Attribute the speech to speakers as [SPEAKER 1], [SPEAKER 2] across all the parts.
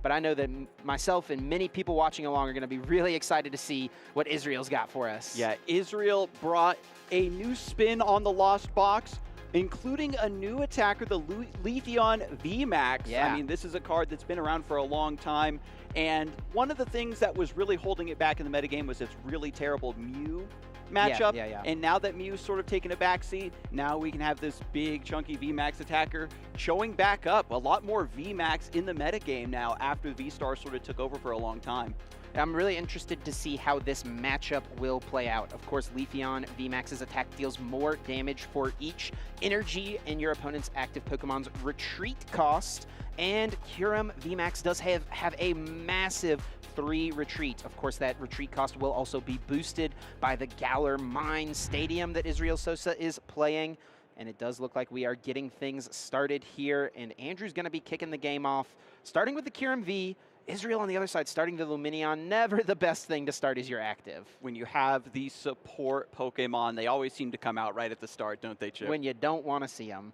[SPEAKER 1] but I know that myself and many people watching along are going to be really excited to see what Israel's got for us.
[SPEAKER 2] Yeah, Israel brought a new spin on the Lost Box, including a new attacker, the Leafeon VMAX.
[SPEAKER 1] Yeah.
[SPEAKER 2] I mean, this is a card that's been around for a long time, and one of the things that was really holding it back in the metagame was its really terrible Mew matchup.
[SPEAKER 1] Yeah.
[SPEAKER 2] And now that Mew's sort of taken a backseat, now we can have this big, chunky VMAX attacker showing back up. A lot more VMAX in the metagame now after V-Star sort of took over for a long time.
[SPEAKER 1] I'm really interested to see how this matchup will play out. Of course, Leafeon VMAX's attack deals more damage for each energy in your opponent's active Pokemon's retreat cost, and Kyurem VMAX does have a massive 3 retreat. Of course, that retreat cost will also be boosted by the Galar Mine Stadium that Israel Sosa is playing. And it does look like we are getting things started here, and Andrew's going to be kicking the game off, starting with the Kyurem V. Israel on the other side, starting the Lumineon. Never the best thing to start as your active.
[SPEAKER 2] When you have these support Pokemon, they always seem to come out right at the start, don't they, Chip?
[SPEAKER 1] When you don't want to see them.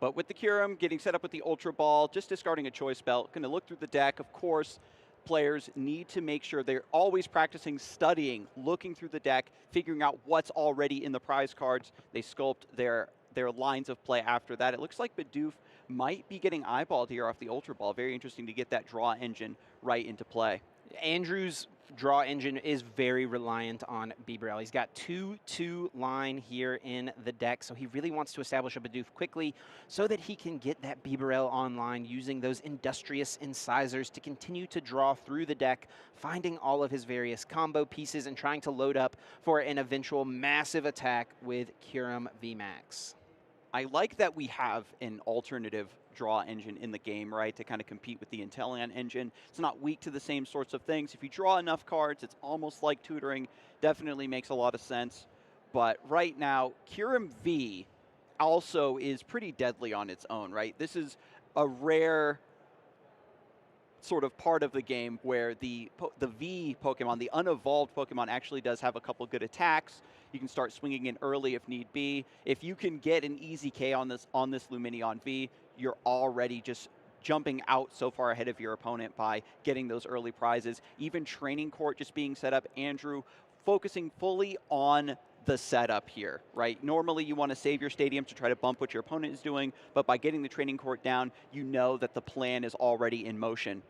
[SPEAKER 2] But with the Kyurem, getting set up with the Ultra Ball, just discarding a Choice Belt, going to look through the deck. Of course, players need to make sure they're always practicing, studying, looking through the deck, figuring out what's already in the prize cards. They sculpt their lines of play after that. It looks like Bidoof might be getting eyeballed here off the Ultra Ball. Very interesting to get that draw engine right into play.
[SPEAKER 1] Andrew's draw engine is very reliant on Bibarel. He's got 2-2 line here in the deck, so he really wants to establish a Bidoof quickly so that he can get that Bibarel online using those industrious incisors to continue to draw through the deck, finding all of his various combo pieces and trying to load up for an eventual massive attack with Kyurem VMAX.
[SPEAKER 2] I like that we have an alternative draw engine in the game, right, to kind of compete with the Inteleon engine. It's not weak to the same sorts of things. If you draw enough cards, it's almost like tutoring. Definitely makes a lot of sense. But right now, Kyurem V also is pretty deadly on its own, right? This is a rare sort of part of the game where the V Pokemon, the unevolved Pokemon, actually does have a couple good attacks. You can start swinging in early if need be. If you can get an easy K on this Lumineon V, you're already just jumping out so far ahead of your opponent by getting those early prizes. Even Training Court just being set up. Andrew focusing fully on the setup here, right? Normally you want to save your stadium to try to bump what your opponent is doing, but by getting the Training Court down, you know that the plan is already in motion.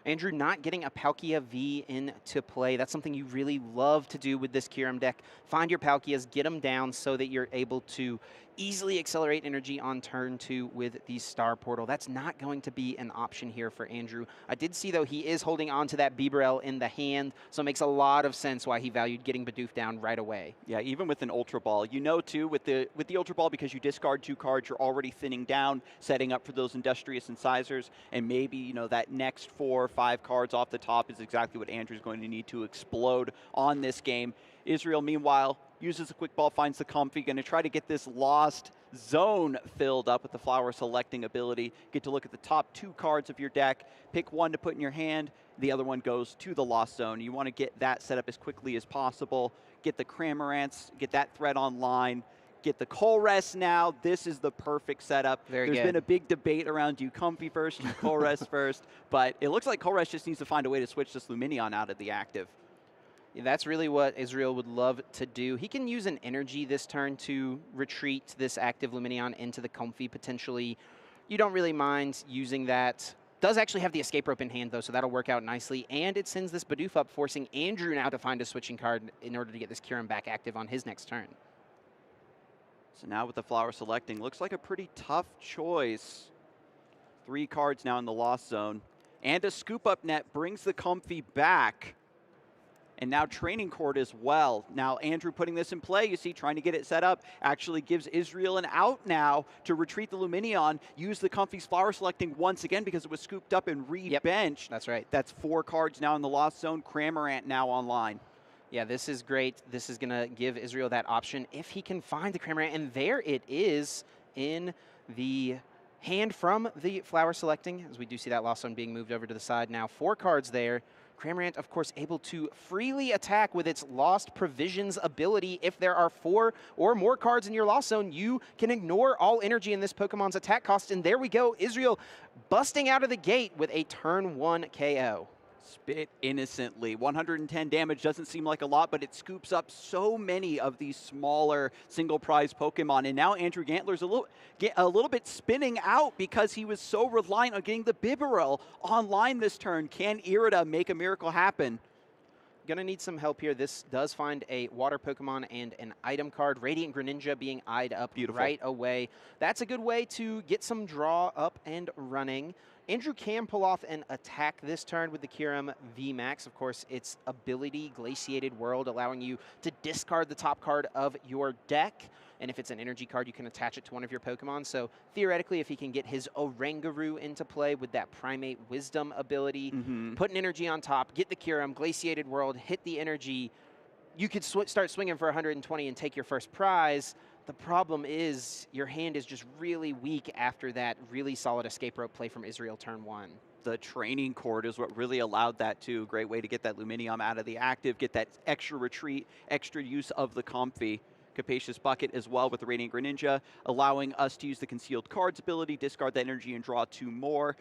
[SPEAKER 1] Andrew, not getting a Palkia V into play, that's something you really love to do with this Kyurem deck. Find your Palkias, get them down so that you're able to easily accelerate energy on turn 2 with the Star Portal. That's not going to be an option here for Andrew. I did see, though, he is holding on to that Bibarel in the hand, so it makes a lot of sense why he valued getting Bidoof down right away.
[SPEAKER 2] Yeah, even with an Ultra Ball. You know, too, with the Ultra Ball, because you discard 2 cards, you're already thinning down, setting up for those industrious incisors, and maybe, you know, that next 4 or 5 cards off the top is exactly what Andrew's going to need to explode on this game. Israel, meanwhile, uses a quick ball, finds the Comfy, going to try to get this lost zone filled up with the flower selecting ability. Get to look at the top 2 cards of your deck, pick one to put in your hand, the other one goes to the lost zone. You want to get that set up as quickly as possible, get the Cramorants, get that threat online, get the Colress now. This is the perfect setup. There's been a big debate around, do you Comfy first, do you Colress first, but it looks like Colress just needs to find a way to switch this Lumineon out of the active.
[SPEAKER 1] Yeah, that's really what Israel would love to do. He can use an energy this turn to retreat this active Lumineon into the Comfy potentially. You don't really mind using that. Does actually have the escape rope in hand, though, so that'll work out nicely. And it sends this Bidoof up, forcing Andrew now to find a switching card in order to get this Kyurem back active on his next turn.
[SPEAKER 2] So now with the flower selecting, looks like a pretty tough choice. 3 cards now in the lost zone. And a scoop up net brings the Comfy back. And now Training Court as well. Now Andrew putting this in play, you see, trying to get it set up, actually gives Israel an out now to retreat the Lumineon, use the Comfy's flower selecting once again because it was scooped up and re-benched.
[SPEAKER 1] Yep, that's right.
[SPEAKER 2] That's 4 cards now in the lost zone. Cramorant now online.
[SPEAKER 1] Yeah, this is great. This is going to give Israel that option if he can find the Cramorant. And there it is in the hand from the flower selecting, as we do see that lost zone being moved over to the side now. 4 cards there Cramorant, of course, able to freely attack with its Lost Provisions ability. If there are 4 or more cards in your Lost Zone, you can ignore all energy in this Pokemon's attack cost. And there we go, Israel busting out of the gate with a turn 1 KO.
[SPEAKER 2] Spit innocently. 110 damage doesn't seem like a lot, but it scoops up so many of these smaller single prize Pokemon. And now Andrew Gantler's a little bit spinning out because he was so reliant on getting the Bibarel online this turn. Can Irida make a miracle happen?
[SPEAKER 1] Gonna need some help here. This does find a water Pokemon and an item card. Radiant Greninja being eyed up right away. That's a good way to get some draw up and running. Andrew can pull off an attack this turn with the Kyurem VMAX. Of course, its ability, Glaciated World, allowing you to discard the top card of your deck. And if it's an energy card, you can attach it to one of your Pokemon. So theoretically, if he can get his Oranguru into play with that Primate Wisdom ability, put an energy on top, get the Kyurem, Glaciated World, hit the energy, you could start swinging for 120 and take your first prize. The problem is your hand is just really weak after that really solid escape rope play from Israel turn 1.
[SPEAKER 2] The training cord is what really allowed that too. Great way to get that Luminium out of the active, get that extra retreat, extra use of the Comfy. Capacious Bucket as well with the Radiant Greninja, allowing us to use the Concealed Cards ability, discard the energy and draw 2 more.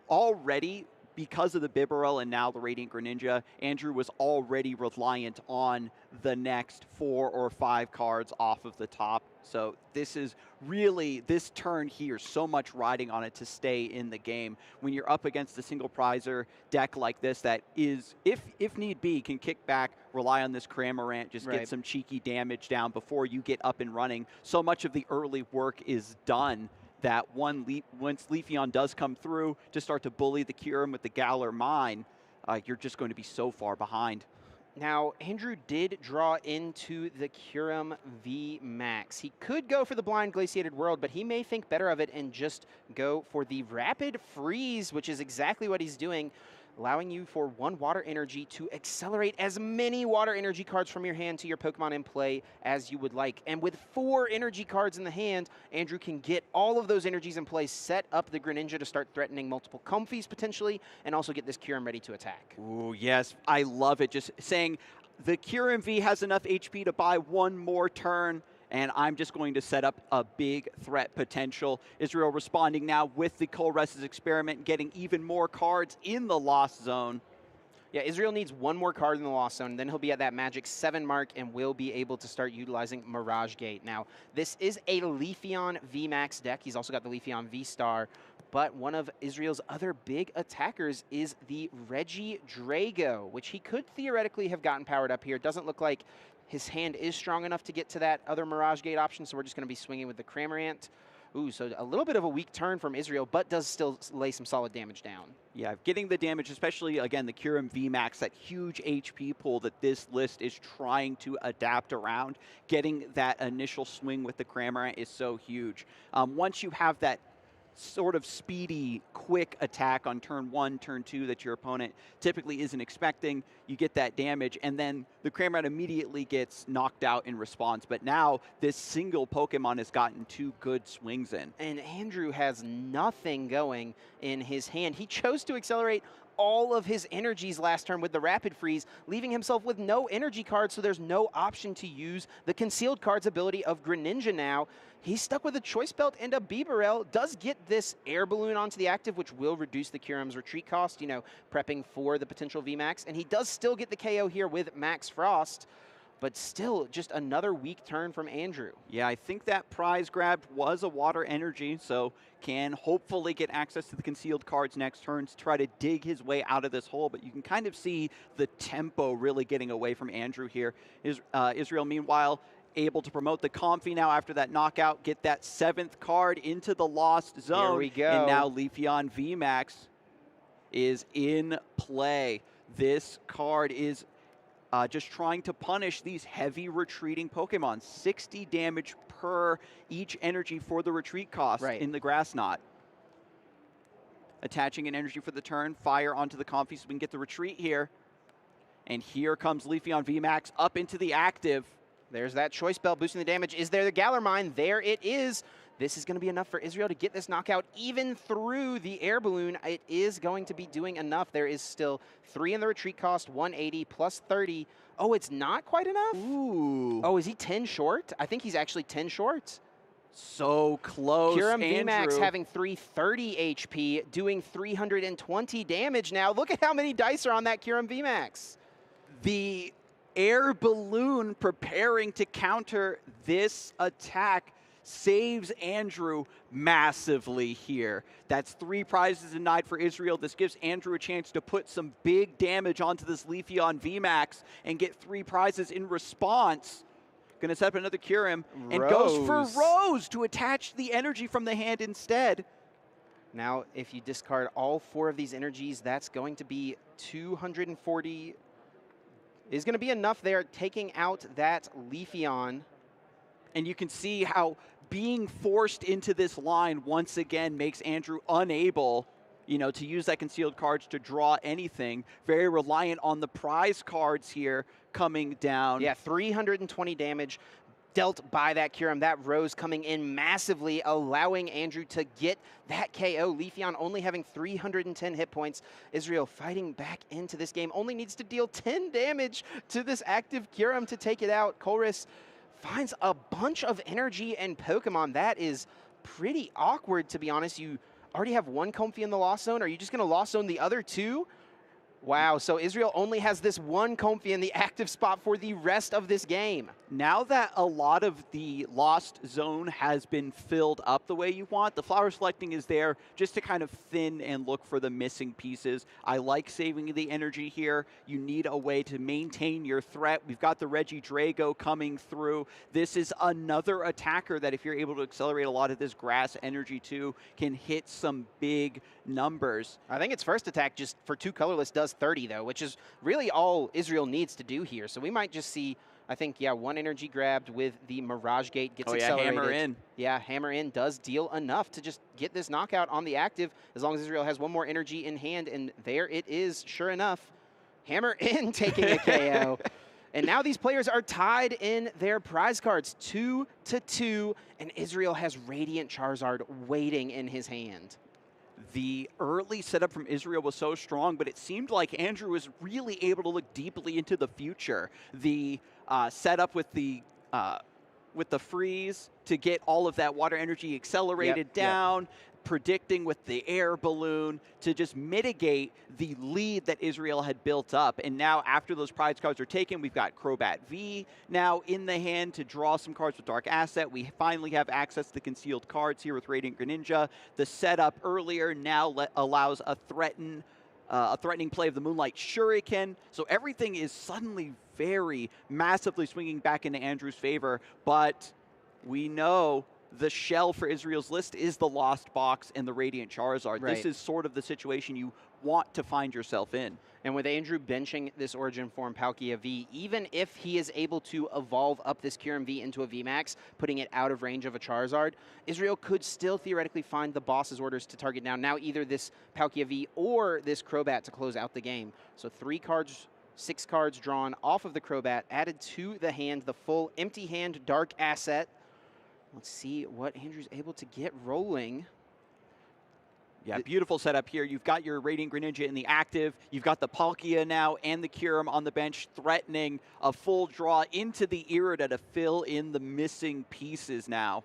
[SPEAKER 2] Already, because of the Bibarel and now the Radiant Greninja, Andrew was already reliant on the next 4 or 5 cards off of the top. So this is really, this turn here, so much riding on it to stay in the game. When you're up against a single prizer deck like this that is, if need be, can kick back, rely on this Cramorant, just get some cheeky damage down before you get up and running. So much of the early work is done that once Leafeon does come through to start to bully the Kyurem with the Galar Mine, you're just going to be so far behind.
[SPEAKER 1] Now, Andrew did draw into the Kyurem V Max. He could go for the Blind Glaciated World, but he may think better of it and just go for the Rapid Freeze, which is exactly what he's doing, allowing you for 1 water energy to accelerate as many water energy cards from your hand to your Pokemon in play as you would like. And with 4 energy cards in the hand, Andrew can get all of those energies in play, set up the Greninja to start threatening multiple Comfies potentially, and also get this Kyurem ready to attack.
[SPEAKER 2] Ooh, yes, I love it. Just saying the Kyurem V has enough HP to buy 1 more turn, and I'm just going to set up a big threat potential. Israel responding now with the Colress's Experiment, getting even more cards in the Lost Zone.
[SPEAKER 1] Yeah, Israel needs 1 more card in the Lost Zone, then he'll be at that magic 7 mark and will be able to start utilizing Mirage Gate. Now, this is a Leafeon VMAX deck. He's also got the Leafeon V-Star, but one of Israel's other big attackers is the Regidrago, which he could theoretically have gotten powered up here. Doesn't look like his hand is strong enough to get to that other Mirage Gate option, so we're just going to be swinging with the Cramorant. Ooh, so a little bit of a weak turn from Israel, but does still lay some solid damage down.
[SPEAKER 2] Yeah, getting the damage, especially, again, the Kyurem VMAX, that huge HP pool that this list is trying to adapt around. Getting that initial swing with the Cramorant is so huge. Once you have that sort of speedy, quick attack on turn 1, turn 2 that your opponent typically isn't expecting, you get that damage, and then the Cramorant immediately gets knocked out in response. But now this single Pokemon has gotten 2 good swings in.
[SPEAKER 1] And Andrew has nothing going in his hand. He chose to accelerate all of his energies last turn with the Rapid Freeze, leaving himself with no energy cards, so there's no option to use the Concealed Cards ability of Greninja now. He's stuck with a Choice Belt and a Bibarel, does get this Air Balloon onto the active, which will reduce the Kyurem's retreat cost, you know, prepping for the potential VMAX, and he does still get the KO here with Max Frost, but still just another weak turn from Andrew.
[SPEAKER 2] Yeah, I think that prize grab was a water energy, so can hopefully get access to the Concealed Cards next turn to try to dig his way out of this hole, but you can kind of see the tempo really getting away from Andrew here. Israel, meanwhile, able to promote the Comfy now after that knockout, get that 7th card into the Lost Zone.
[SPEAKER 1] Here we go.
[SPEAKER 2] And now Leafeon VMAX is in play. This card is just trying to punish these heavy retreating Pokemon. 60 damage per each energy for the retreat cost in the Grass Knot. Attaching an energy for the turn, fire onto the Comfy so we can get the retreat here. And here comes Leafeon VMAX up into the active.
[SPEAKER 1] There's that Choice Belt boosting the damage. Is there the Galar Mine? There it is. This is going to be enough for Israel to get this knockout even through the air balloon. It is going to be doing enough. There is still 3 in the retreat cost, 180 plus 30. Oh, it's not quite enough?
[SPEAKER 2] Ooh.
[SPEAKER 1] Oh, is he 10 short? I think he's actually 10 short.
[SPEAKER 2] So close,
[SPEAKER 1] Kyurem
[SPEAKER 2] Andrew.
[SPEAKER 1] VMAX having 330 HP, doing 320 damage now. Look at how many dice are on that Kyurem VMAX.
[SPEAKER 2] The air balloon preparing to counter this attack saves Andrew massively here. That's 3 prizes denied for Israel. This gives Andrew a chance to put some big damage onto this Leafeon VMAX and get 3 prizes in response. Going to set up another Kyurem and goes for Rose to attach the energy from the hand instead.
[SPEAKER 1] Now, if you discard all 4 of these energies, that's going to be 240. Is going to be enough there, taking out that Leafeon.
[SPEAKER 2] And you can see how being forced into this line once again makes Andrew unable, to use that concealed cards to draw anything. Very reliant on the prize cards here coming down.
[SPEAKER 1] Yeah, 320 damage dealt by that Kyurem. That Rose coming in massively, allowing Andrew to get that KO. Leafeon only having 310 hit points. Israel fighting back into this game. Only needs to deal 10 damage to this active Kyurem to take it out. Colress finds a bunch of energy and Pokemon. That is pretty awkward, to be honest. You already have 1 Comfey in the Lost Zone. Are you just going to Lost Zone the other 2? Wow, so Israel only has this 1 Comfey in the active spot for the rest of this game.
[SPEAKER 2] Now that a lot of the Lost Zone has been filled up the way you want, the flower selecting is there just to kind of thin and look for the missing pieces. I like saving the energy here. You need a way to maintain your threat. We've got the Regidrago coming through. This is another attacker that if you're able to accelerate a lot of this grass energy too, can hit some big numbers.
[SPEAKER 1] I think its first attack just for 2 colorless does 30 though, which is really all Israel needs to do here. So we might just see, I think, 1 energy grabbed with the Mirage Gate gets accelerated.
[SPEAKER 2] Hammer in.
[SPEAKER 1] Yeah, Hammer in does deal enough to just get this knockout on the active as long as Israel has 1 more energy in hand, and there it is, sure enough. Hammer in taking a KO. And now these players are tied in their prize cards, 2-2, and Israel has Radiant Charizard waiting in his hand.
[SPEAKER 2] The early setup from Israel was so strong, but it seemed like Andrew was really able to look deeply into the future. The setup with the freeze to get all of that water energy accelerated down, predicting with the air balloon to just mitigate the lead that Israel had built up. And now after those prize cards are taken, we've got Crobat V now in the hand to draw some cards with Dark Asset. We finally have access to the concealed cards here with Radiant Greninja. The setup earlier now allows a threatening play of the Moonlight Shuriken. So everything is suddenly very massively swinging back into Andrew's favor, but we know the shell for Israel's list is the Lost Box and the Radiant Charizard.
[SPEAKER 1] Right.
[SPEAKER 2] This is sort of the situation you want to find yourself in.
[SPEAKER 1] And with Andrew benching this Origin form Palkia V, even if he is able to evolve up this Kyurem V into a VMAX, putting it out of range of a Charizard, Israel could still theoretically find the boss's orders to target down now either this Palkia V or this Crobat to close out the game. So 6 cards drawn off of the Crobat, added to the hand, the full empty hand Dark Asset. Let's see what Andrew's able to get rolling.
[SPEAKER 2] Yeah, beautiful setup here. You've got your Radiant Greninja in the active. You've got the Palkia now and the Kyurem on the bench, threatening a full draw into the Irida to fill in the missing pieces now.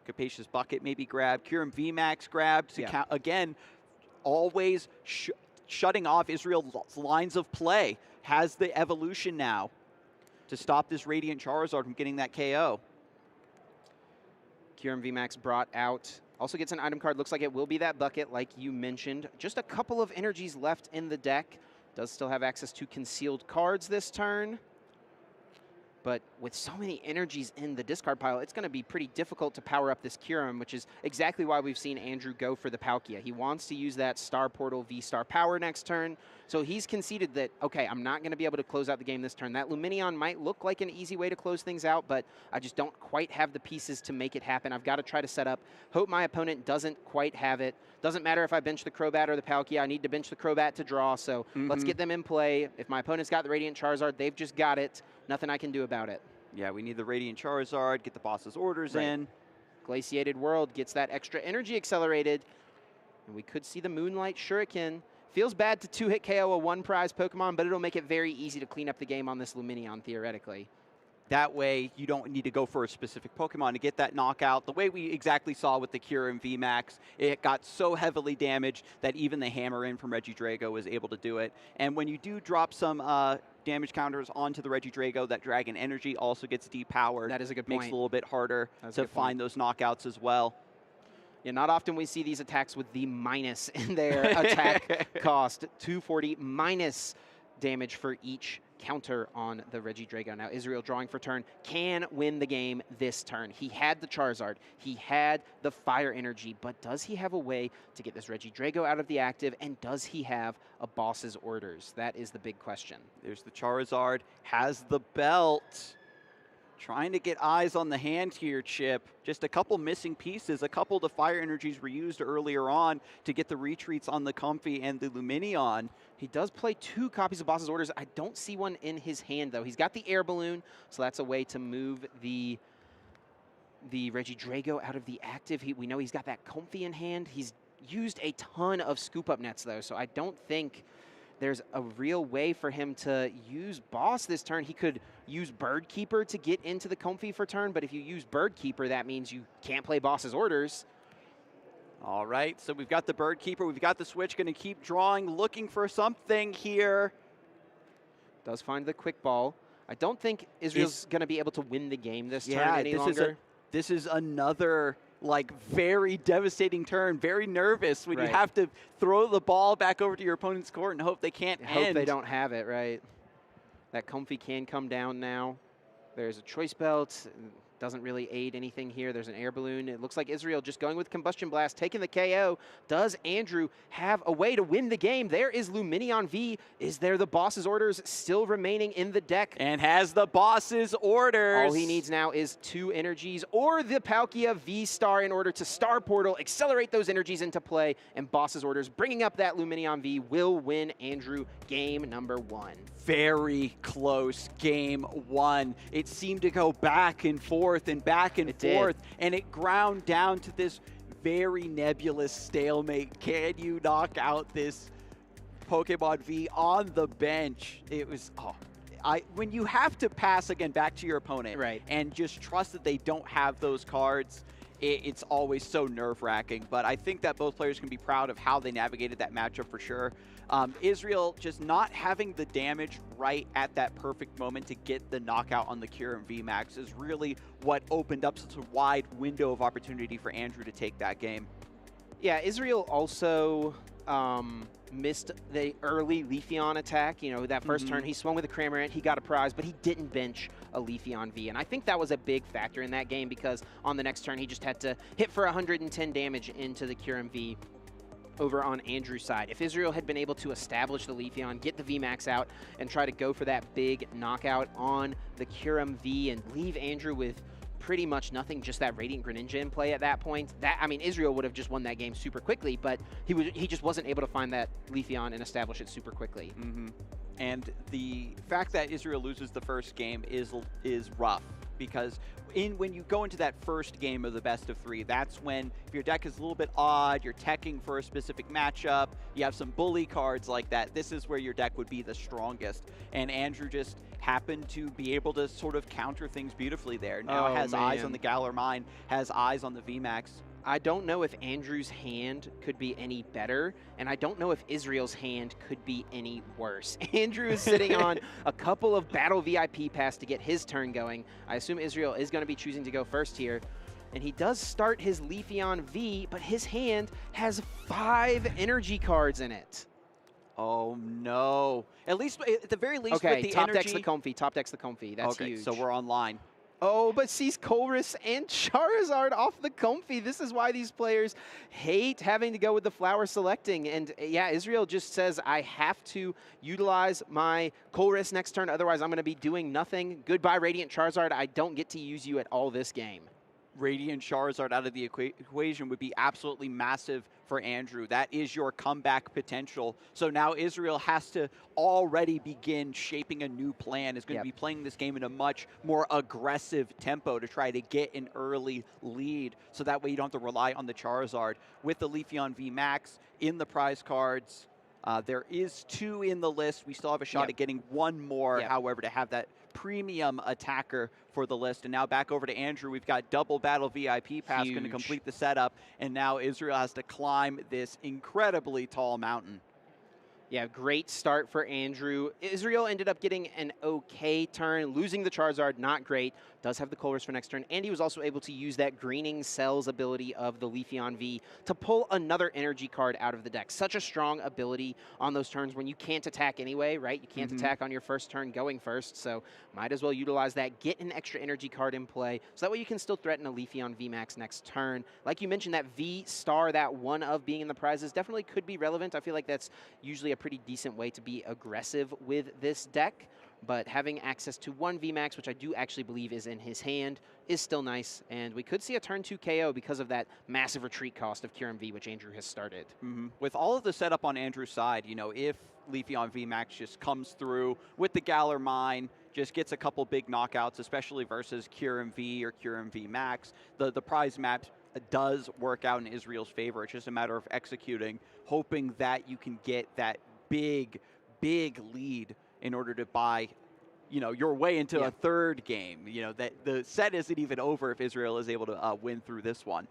[SPEAKER 2] Capacious Bucket maybe grabbed. Kyurem VMAX grabbed. To count, again, always shutting off Israel's lines of play. Has the evolution now to stop this Radiant Charizard from getting that KO.
[SPEAKER 1] Kyurem VMAX brought out. Also gets an item card. Looks like it will be that bucket, like you mentioned. Just a couple of energies left in the deck. Does still have access to concealed cards this turn. But with so many energies in the discard pile, it's going to be pretty difficult to power up this Kyurem, which is exactly why we've seen Andrew go for the Palkia. He wants to use that Star Portal V-Star power next turn. So he's conceded that, okay, I'm not going to be able to close out the game this turn. That Lumineon might look like an easy way to close things out, but I just don't quite have the pieces to make it happen. I've got to try to set up. Hope my opponent doesn't quite have it. Doesn't matter if I bench the Crobat or the Palkia. I need to bench the Crobat to draw, so let's get them in play. If my opponent's got the Radiant Charizard, they've just got it. Nothing I can do about it.
[SPEAKER 2] Yeah, we need the Radiant Charizard, get the boss's orders in.
[SPEAKER 1] Glaciated World gets that extra energy accelerated. And we could see the Moonlight Shuriken. Feels bad to two-hit KO a one-prize Pokemon, but it'll make it very easy to clean up the game on this Lumineon, theoretically.
[SPEAKER 2] That way, you don't need to go for a specific Pokemon to get that knockout. The way we exactly saw with the Kyurem VMAX, it got so heavily damaged that even the Hammer In from Regidrago was able to do it. And when you do drop some damage counters onto the Regidrago, that Dragon Energy also gets depowered.
[SPEAKER 1] That is a good point.
[SPEAKER 2] Makes it a little bit harder to find those knockouts as well.
[SPEAKER 1] Yeah, not often we see these attacks with the minus in their attack cost. 240 minus damage for each counter on the Regidrago. Now Israel drawing for turn can win the game this turn. He had the Charizard, he had the Fire Energy, but does he have a way to get this Regidrago out of the active, and does he have a boss's orders? That is the big question.
[SPEAKER 2] There's the Charizard, has the belt. Trying to get eyes on the hand here, Chip. Just a couple missing pieces. A couple of the Fire Energies were used earlier on to get the retreats on the Comfy and the Lumineon.
[SPEAKER 1] He does play 2 copies of Boss's Orders. I don't see one in his hand, though. He's got the Air Balloon, so that's a way to move the Regidrago out of the active. We know he's got that Comfy in hand. He's used a ton of scoop-up nets, though, so I don't think there's a real way for him to use Boss this turn. He could use Bird Keeper to get into the Comfy for turn, but if you use Bird Keeper, that means you can't play Boss's Orders.
[SPEAKER 2] All right, so we've got the Bird Keeper. We've got the Switch, going to keep drawing, looking for something here.
[SPEAKER 1] Does find the Quick Ball. I don't think Israel's going to be able to win the game this turn any longer.
[SPEAKER 2] This is another very devastating turn, very nervous when you have to throw the ball back over to your opponent's court and hope they can't end.
[SPEAKER 1] Hope they don't have it, right? That Comfy can come down now. There's a Choice Belt. Doesn't really aid anything here. There's an Air Balloon. It looks like Israel just going with Combustion Blast, taking the KO. Does Andrew have a way to win the game? There is Lumineon V. Is there the Boss's Orders still remaining in the deck?
[SPEAKER 2] And has the Boss's Orders.
[SPEAKER 1] All he needs now is 2 energies or the Palkia V-Star in order to Star Portal, accelerate those energies into play, and Boss's Orders, bringing up that Lumineon V, will win Andrew game number 1.
[SPEAKER 2] Very close game 1. It seemed to go back and forth and back and forth, and it ground down to this very nebulous stalemate. Can you knock out this Pokemon V on the bench? It was, when you have to pass again back to your opponent and just trust that they don't have those cards, it's always so nerve-wracking. But I think that both players can be proud of how they navigated that matchup for sure. Israel just not having the damage right at that perfect moment to get the knockout on the Kyurem VMAX is really what opened up such a wide window of opportunity for Andrew to take that game.
[SPEAKER 1] Yeah, Israel also missed the early Leafeon attack. You know, that first turn, he swung with a Cramorant, he got a prize, but he didn't bench a Leafeon V. And I think that was a big factor in that game because on the next turn, he just had to hit for 110 damage into the Kyurem V over on Andrew's side. If Israel had been able to establish the Leafeon, get the VMAX out, and try to go for that big knockout on the Kyurem V and leave Andrew with pretty much nothing, just that Radiant Greninja in play at that point, Israel would have just won that game super quickly, but he just wasn't able to find that Leafeon and establish it super quickly.
[SPEAKER 2] And the fact that Israel loses the first game is rough, because when you go into that first game of the best of 3, that's when, if your deck is a little bit odd, you're teching for a specific matchup, you have some bully cards like that, this is where your deck would be the strongest. And Andrew just happened to be able to sort of counter things beautifully there. Now has eyes on the Galar Mine, has eyes on the VMAX.
[SPEAKER 1] I don't know if Andrew's hand could be any better, and I don't know if Israel's hand could be any worse. Andrew is sitting on a couple of Battle VIP Pass to get his turn going. I assume Israel is going to be choosing to go first here. And he does start his Leafeon V, but his hand has 5 energy cards in it.
[SPEAKER 2] Oh, no. At the very least,
[SPEAKER 1] okay,
[SPEAKER 2] with the
[SPEAKER 1] top
[SPEAKER 2] energy...
[SPEAKER 1] deck's the Comfy, top deck's the Comfy. That's huge.
[SPEAKER 2] So we're online.
[SPEAKER 1] Oh, but sees Colress and Charizard off the Comfy. This is why these players hate having to go with the flower selecting. And yeah, Israel just says, I have to utilize my Colress next turn, otherwise I'm going to be doing nothing. Goodbye, Radiant Charizard. I don't get to use you at all this game.
[SPEAKER 2] Radiant Charizard out of the equation would be absolutely massive for Andrew. That is your comeback potential. So now Israel has to already begin shaping a new plan, is going to be playing this game in a much more aggressive tempo to try to get an early lead, so that way you don't have to rely on the Charizard. With the Leafeon VMAX in the prize cards, there is 2 in the list. We still have a shot at getting 1 more, however, to have that premium attacker for the list. And now back over to Andrew. We've got double battle VIP pass going to complete the setup. And now Israel has to climb this incredibly tall mountain.
[SPEAKER 1] Yeah, great start for Andrew. Israel ended up getting an okay turn, losing the Charizard, not great. Does have the Colress for next turn, and he was also able to use that greening cells ability of the Leafeon V to pull another energy card out of the deck. Such a strong ability on those turns when you can't attack anyway, right? You can't attack on your first turn going first, so might as well utilize that, get an extra energy card in play, so that way you can still threaten a Leafeon VMAX next turn. Like you mentioned, that V-Star, that one of being in the prizes, definitely could be relevant. I feel like that's usually a pretty decent way to be aggressive with this deck, but having access to 1 VMAX, which I do actually believe is in his hand, is still nice, and we could see a turn 2 KO because of that massive retreat cost of Kyurem V, which Andrew has started.
[SPEAKER 2] With all of the setup on Andrew's side, you know, if Leafeon VMAX just comes through with the Galar Mine, just gets a couple big knockouts, especially versus Kyurem V or Kyurem V Max, the prize map does work out in Israel's favor. It's just a matter of executing, hoping that you can get that big lead in order to buy, you know, your way into a third game. You know, that the set isn't even over if Israel is able to win through this one.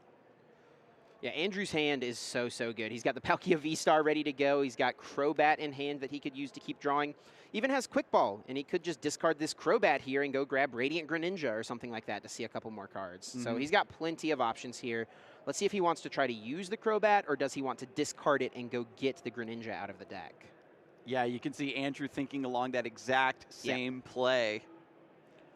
[SPEAKER 1] Yeah, Andrew's hand is so good. He's got the Palkia V-Star ready to go. He's got Crobat in hand that he could use to keep drawing. Even has Quick Ball, and he could just discard this Crobat here and go grab Radiant Greninja or something like that to see a couple more cards. So he's got plenty of options here. Let's see if he wants to try to use the Crobat, or does he want to discard it and go get the Greninja out of the deck?
[SPEAKER 2] Yeah, you can see Andrew thinking along that exact same play.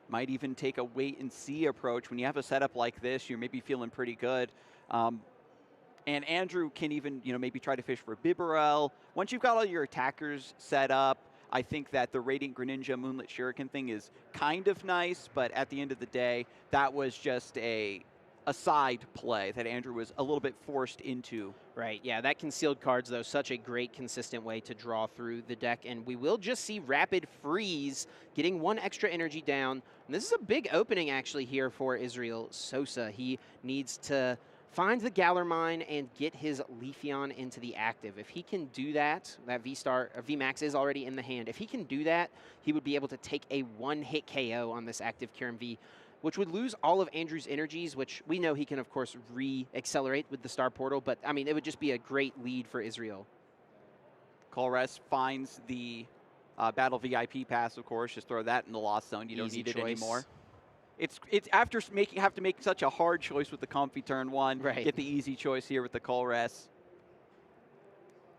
[SPEAKER 2] Might even take a wait-and-see approach. When you have a setup like this, you're maybe feeling pretty good. And Andrew can even, you know, maybe try to fish for Bibarel. Once you've got all your attackers set up, I think that the Radiant Greninja Moonlit Shuriken thing is kind of nice, but at the end of the day, that was just a side play that Andrew was a little bit forced into.
[SPEAKER 1] Right, yeah, that concealed cards, though, such a great, consistent way to draw through the deck, and we will just see Rapid Freeze getting 1 extra energy down. And this is a big opening, actually, here for Israel Sosa. He needs to find the Galar Mine and get his Leafeon into the active. If he can do that, that V-Star, VMAX is already in the hand. If he can do that, he would be able to take a 1-hit KO on this active Kyurem V, which would lose all of Andrew's energies, which we know he can, of course, re-accelerate with the Star Portal, but, I mean, it would just be a great lead for Israel.
[SPEAKER 2] Colress finds the Battle VIP pass, of course. Just throw that in the Lost Zone. You don't need it anymore. It's after have to make such a hard choice with the Comfy turn 1.
[SPEAKER 1] Right.
[SPEAKER 2] Get the easy choice here with the Colress.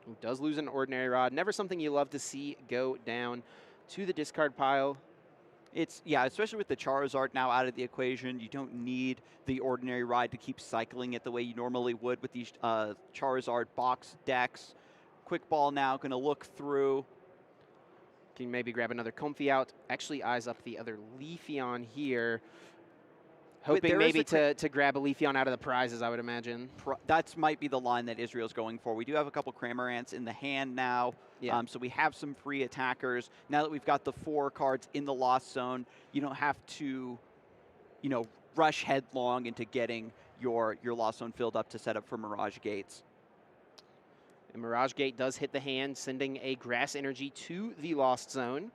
[SPEAKER 1] Who does lose an Ordinary Rod. Never something you love to see go down to the discard pile.
[SPEAKER 2] It's, yeah, especially with the Charizard now out of the equation, you don't need the Ordinary Ride to keep cycling it the way you normally would with these Charizard box decks. Quick Ball now going to look through.
[SPEAKER 1] Can maybe grab another Comfy out. Actually eyes up the other Leafeon here. Hoping maybe to grab a Leafeon out of the prizes, I would imagine.
[SPEAKER 2] That might be the line that Israel's going for. We do have a couple Cramorants in the hand now.
[SPEAKER 1] Yeah.
[SPEAKER 2] So we have some free attackers. Now that we've got the 4 cards in the Lost Zone, you don't have to, you know, rush headlong into getting your Lost Zone filled up to set up for Mirage Gates.
[SPEAKER 1] And Mirage Gate does hit the hand, sending a Grass Energy to the Lost Zone.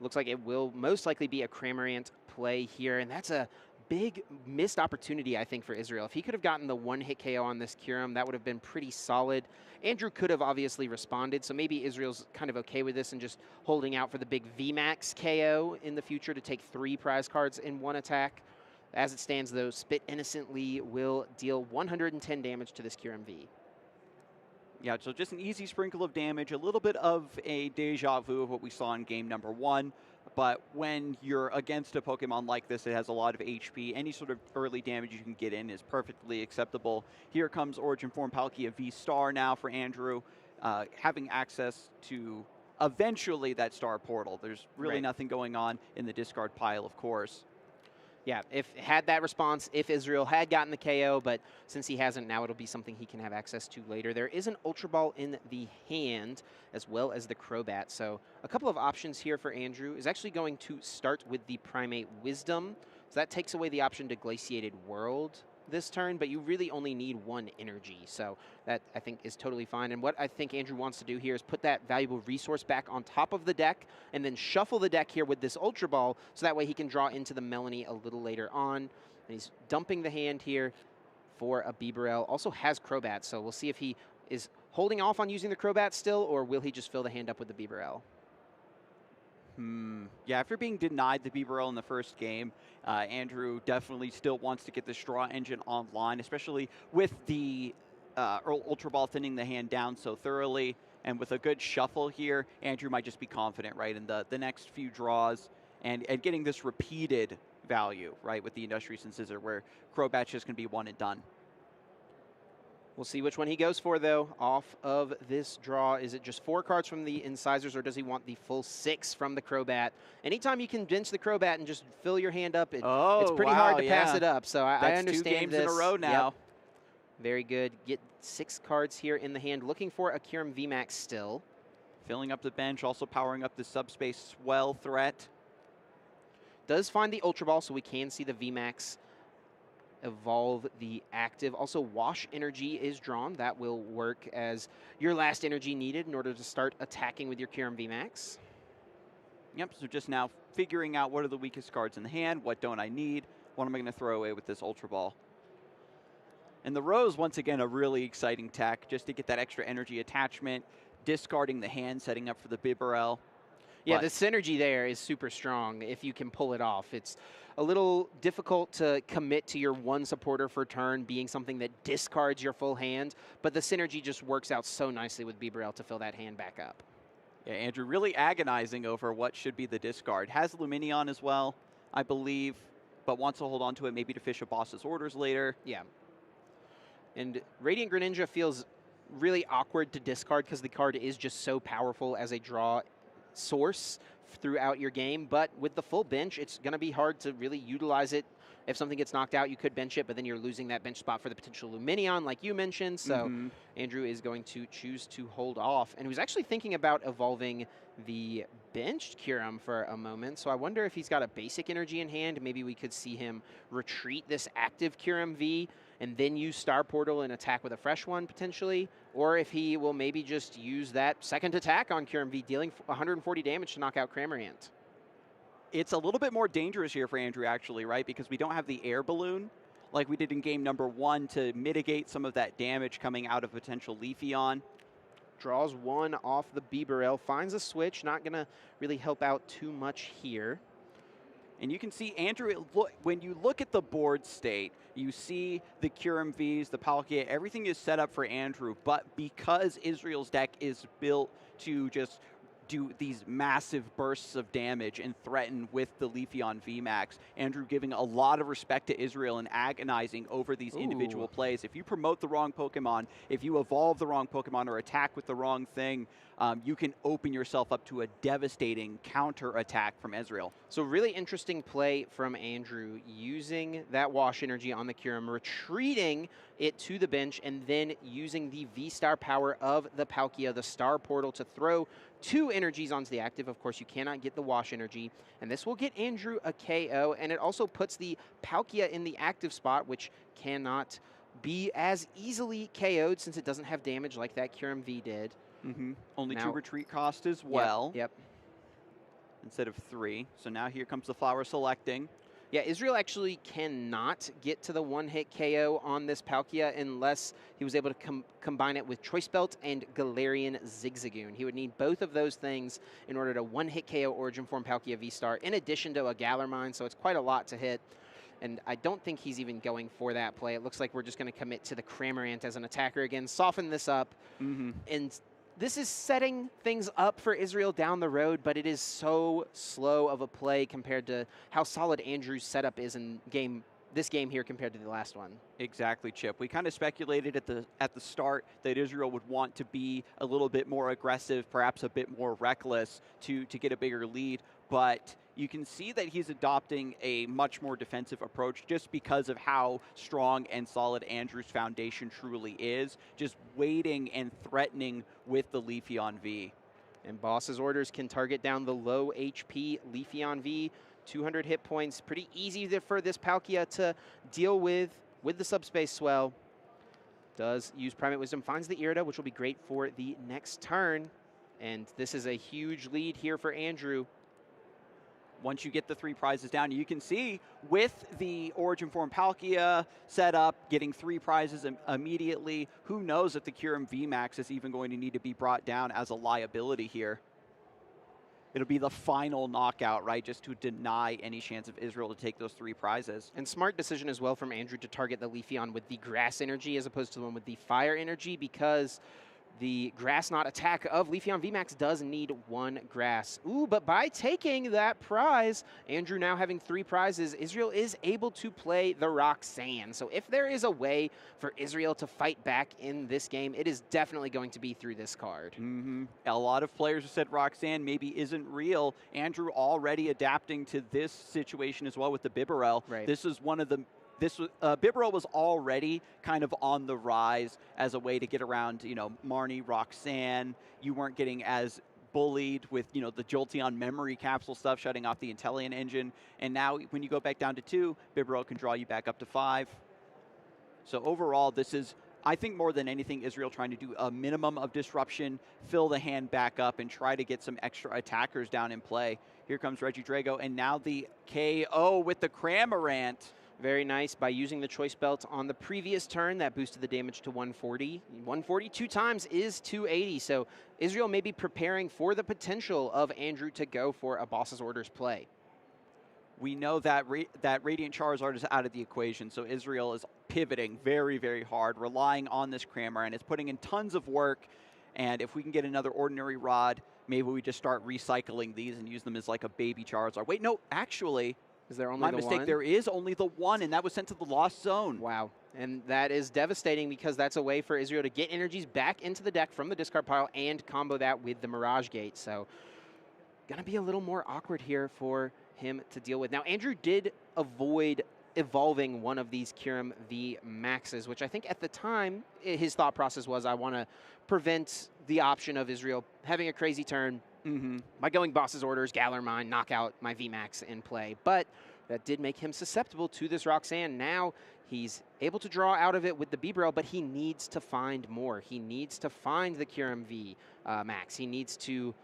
[SPEAKER 1] Looks like it will most likely be a Cramorant play here, and that's a big missed opportunity, I think, for Israel. If he could have gotten the 1-hit KO on this Kyurem, that would have been pretty solid. Andrew could have obviously responded, so maybe Israel's kind of okay with this and just holding out for the big VMAX KO in the future to take 3 prize cards in 1 attack. As it stands, though, Spit Innocently will deal 110 damage to this Kyurem V.
[SPEAKER 2] Yeah, so just an easy sprinkle of damage, a little bit of a deja vu of what we saw in game number 1. But when you're against a Pokemon like this, it has a lot of HP. Any sort of early damage you can get in is perfectly acceptable. Here comes Origin Form Palkia V-Star now for Andrew, having access to eventually that Star Portal. There's really nothing going on in the discard pile, of course.
[SPEAKER 1] Yeah, if had that response, if Israel had gotten the KO, but since he hasn't, now it'll be something he can have access to later. There is an Ultra Ball in the hand, as well as the Crobat. So a couple of options here for Andrew is actually going to start with the Primate Wisdom. So that takes away the option to Glaciated World this turn, but you really only need one energy. So that, I think, is totally fine. And what I think Andrew wants to do here is put that valuable resource back on top of the deck and then shuffle the deck here with this Ultra Ball so that way he can draw into the Melanie a little later on. And he's dumping the hand here for a Bibarel. Also has Crobat, so we'll see if he is holding off on using the Crobat still, or will he just fill the hand up with the Bibarel?
[SPEAKER 2] Yeah, after being denied the Bibarel in the first game, Andrew definitely still wants to get the Straw Engine online, especially with the Ultra Ball thinning the hand down so thoroughly. And with a good shuffle here, Andrew might just be confident, right, in the next few draws and getting this repeated value, right, with the Industrious Scissor, where Crobat's just going to be one and done.
[SPEAKER 1] We'll see which one he goes for, though, off of this draw. Is it just 4 cards from the Incisors, or does he want the full 6 from the Crobat? Anytime you can bench the Crobat and just fill your hand up, it's pretty hard to pass it up. So I understand
[SPEAKER 2] 2 games
[SPEAKER 1] this.
[SPEAKER 2] in a row now.
[SPEAKER 1] Yep. Very good. Get 6 cards here in the hand. Looking for a Kyurem VMAX still.
[SPEAKER 2] Filling up the bench, also powering up the Subspace Swell threat.
[SPEAKER 1] Does find the Ultra Ball, so we can see the VMAX evolve the active. Also, Wash Energy is drawn. That will work as your last energy needed in order to start attacking with your Kyurem VMAX.
[SPEAKER 2] Yep, so just now figuring out what are the weakest cards in the hand, what don't I need, what am I going to throw away with this Ultra Ball. And the Rose, once again, a really exciting tech, just to get that extra energy attachment, discarding the hand, setting up for the Bibarel.
[SPEAKER 1] Yeah, the synergy there is super strong if you can pull it off. It's a little difficult to commit to your one supporter for turn being something that discards your full hand, but the synergy just works out so nicely with Bibarel to fill that hand back up.
[SPEAKER 2] Yeah, Andrew really agonizing over what should be the discard. Has Luminion as well, I believe, but wants to hold on to it maybe to fish a boss's orders later.
[SPEAKER 1] Yeah. And Radiant Greninja feels really awkward to discard because the card is just so powerful as a draw source throughout your game, but with the full bench, it's going to be hard to really utilize it. If something gets knocked out, you could bench it, but then you're losing that bench spot for the potential Luminion, like you mentioned. So Andrew is going to choose to hold off. And he was actually thinking about evolving the benched Kyurem for a moment. So I wonder if he's got a basic energy in hand. Maybe we could see him retreat this active Kyurem V and then use Star Portal and attack with a fresh one, potentially. Or if he will maybe just use that second attack on Kyurem V, dealing 140 damage to knock out Cramorant.
[SPEAKER 2] It's a little bit more dangerous here for Andrew, actually, right? Because we don't have the air balloon like we did in game number 1 to mitigate some of that damage coming out of potential Leafeon.
[SPEAKER 1] Draws 1 off the Bibarel, finds a switch, not going to really help out too much here.
[SPEAKER 2] And you can see, Andrew, when you look at the board state, you see the Kyurem Vs, the Palkia, everything is set up for Andrew, but because Israel's deck is built to just do these massive bursts of damage and threaten with the Leafeon VMAX, Andrew giving a lot of respect to Israel and agonizing over these individual plays. If you promote the wrong Pokemon, if you evolve the wrong Pokemon or attack with the wrong thing, you can open yourself up to a devastating counter attack from Israel.
[SPEAKER 1] So really interesting play from Andrew, using that Wash Energy on the Kyurem, retreating it to the bench, and then using the V-Star power of the Palkia, the Star Portal, to throw 2 energies onto the active. Of course, you cannot get the Wash Energy, and this will get Andrew a KO, and it also puts the Palkia in the active spot, which cannot be as easily KO'd since it doesn't have damage like that Kyurem V did.
[SPEAKER 2] Only 2 retreat cost as well.
[SPEAKER 1] Yep.
[SPEAKER 2] Instead of 3. So now here comes the Flower selecting.
[SPEAKER 1] Yeah, Israel actually cannot get to the one-hit KO on this Palkia unless he was able to combine it with Choice Belt and Galarian Zigzagoon. He would need both of those things in order to one-hit KO Origin Form Palkia V-Star, in addition to a Galar Mine, so it's quite a lot to hit. And I don't think he's even going for that play. It looks like we're just going to commit to the Cramorant as an attacker again, soften this up, and this is setting things up for Israel down the road, but it is so slow of a play compared to how solid Andrew's setup is in this game here compared to the last one.
[SPEAKER 2] Exactly, Chip. We kind of speculated at the start that Israel would want to be a little bit more aggressive, perhaps a bit more reckless to get a bigger lead, but you can see that he's adopting a much more defensive approach just because of how strong and solid Andrew's foundation truly is, just waiting and threatening with the Leafeon V.
[SPEAKER 1] And Boss's orders can target down the low HP Leafeon V, 200 hit points. Pretty easy for this Palkia to deal with the subspace swell. Does use Primate Wisdom, finds the Irida, which will be great for the next turn. And this is a huge lead here for Andrew.
[SPEAKER 2] Once you get the 3 prizes down, you can see with the Origin Form Palkia set up, getting 3 prizes immediately, who knows if the Kyurem VMAX is even going to need to be brought down as a liability here. It'll be the final knockout, right, just to deny any chance of Israel to take those 3 prizes.
[SPEAKER 1] And smart decision as well from Andrew to target the Leafeon with the grass energy as opposed to the one with the fire energy, because the grass knot attack of Leafeon VMAX does need 1 grass. Ooh, but by taking that prize, Andrew now having 3 prizes, Israel is able to play the Roxanne. So if there is a way for Israel to fight back in this game, it is definitely going to be through this card.
[SPEAKER 2] A lot of players have said Roxanne maybe isn't real. Andrew already adapting to this situation as well with the Bibarel.
[SPEAKER 1] Right.
[SPEAKER 2] This is one of the Bibarel was already kind of on the rise as a way to get around, Marnie, Roxanne. You weren't getting as bullied with, the Jolteon memory capsule stuff, shutting off the Inteleon engine. And now when you go back down to 2, Bibarel can draw you back up to 5. So overall, this is, I think more than anything, Israel trying to do a minimum of disruption, fill the hand back up, and try to get some extra attackers down in play. Here comes Regidrago, and now the KO with the Cramorant.
[SPEAKER 1] Very nice. By using the Choice Belt on the previous turn, that boosted the damage to 140. 140 2 times is 280, so Israel may be preparing for the potential of Andrew to go for a Boss's Orders play.
[SPEAKER 2] We know that that Radiant Charizard is out of the equation, so Israel is pivoting very, very hard, relying on this Cramorant. It's putting in tons of work, and if we can get another Ordinary Rod, maybe we just start recycling these and use them as like a baby Charizard. Wait, no, actually,
[SPEAKER 1] is there only
[SPEAKER 2] my
[SPEAKER 1] the
[SPEAKER 2] mistake.
[SPEAKER 1] one?
[SPEAKER 2] There is only the one, and that was sent to the Lost Zone.
[SPEAKER 1] Wow. And that is devastating because that's a way for Israel to get energies back into the deck from the discard pile and combo that with the Mirage Gate. So going to be a little more awkward here for him to deal with. Now, Andrew did avoid evolving one of these Kyurem V Maxes, which I think at the time his thought process was, I want to prevent the option of Israel having a crazy turn by going Boss's Orders, Galar Mine, knock out my VMAX in play. But that did make him susceptible to this Roxanne. Now he's able to draw out of it with the Bibarel, but he needs to find more. He needs to find the Kyurem V Max. He needs to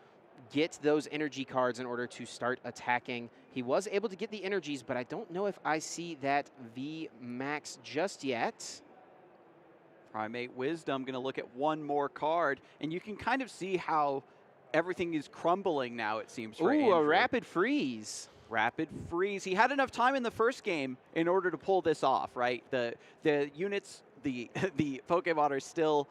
[SPEAKER 1] get those energy cards in order to start attacking. He was able to get the energies, but I don't know if I see that V Max just yet.
[SPEAKER 2] Primate Wisdom going to look at one more card, and you can kind of see how everything is crumbling now, it seems, for Andrew.
[SPEAKER 1] A Rapid Freeze.
[SPEAKER 2] Rapid Freeze. He had enough time in the first game in order to pull this off, right? The units, the Pokemon are still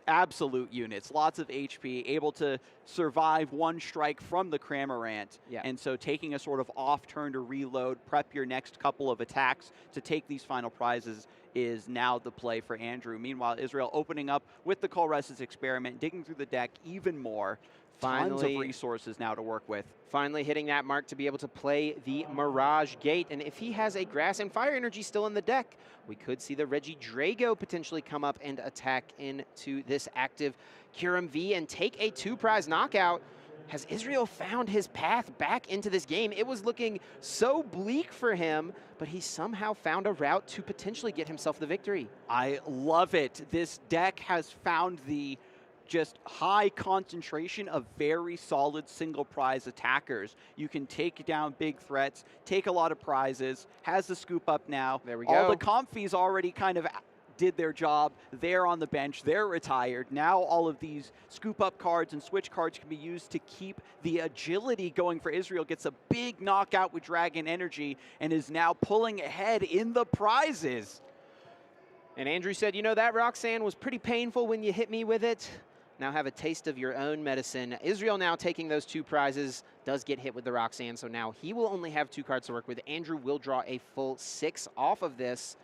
[SPEAKER 2] absolute units, lots of HP, able to survive one strike from the Cramorant.
[SPEAKER 1] Yeah.
[SPEAKER 2] And so taking a sort of off turn to reload, prep your next couple of attacks to take these final prizes is now the play for Andrew. Meanwhile, Israel opening up with the Colress's Experiment, digging through the deck even more. Tons of resources now to work with.
[SPEAKER 1] Finally hitting that mark to be able to play the Mirage Gate. And if he has a Grass and Fire energy still in the deck, we could see the Regidrago potentially come up and attack into this active Kyurem V and take a 2-prize knockout. Has Israel found his path back into this game? It was looking so bleak for him, but he somehow found a route to potentially get himself the victory.
[SPEAKER 2] I love it. This deck has found the just high concentration of very solid single prize attackers. You can take down big threats, take a lot of prizes, has the scoop up now.
[SPEAKER 1] There we go.
[SPEAKER 2] All the comfies already kind of did their job. They're on the bench, they're retired. Now all of these scoop up cards and switch cards can be used to keep the agility going for Israel. Gets a big knockout with Dragon Energy and is now pulling ahead in the prizes.
[SPEAKER 1] And Andrew said, that Roxanne was pretty painful when you hit me with it. Now have a taste of your own medicine. Israel now taking those 2 prizes, does get hit with the Roxanne, so now he will only have 2 cards to work with. Andrew will draw a full 6 off of this.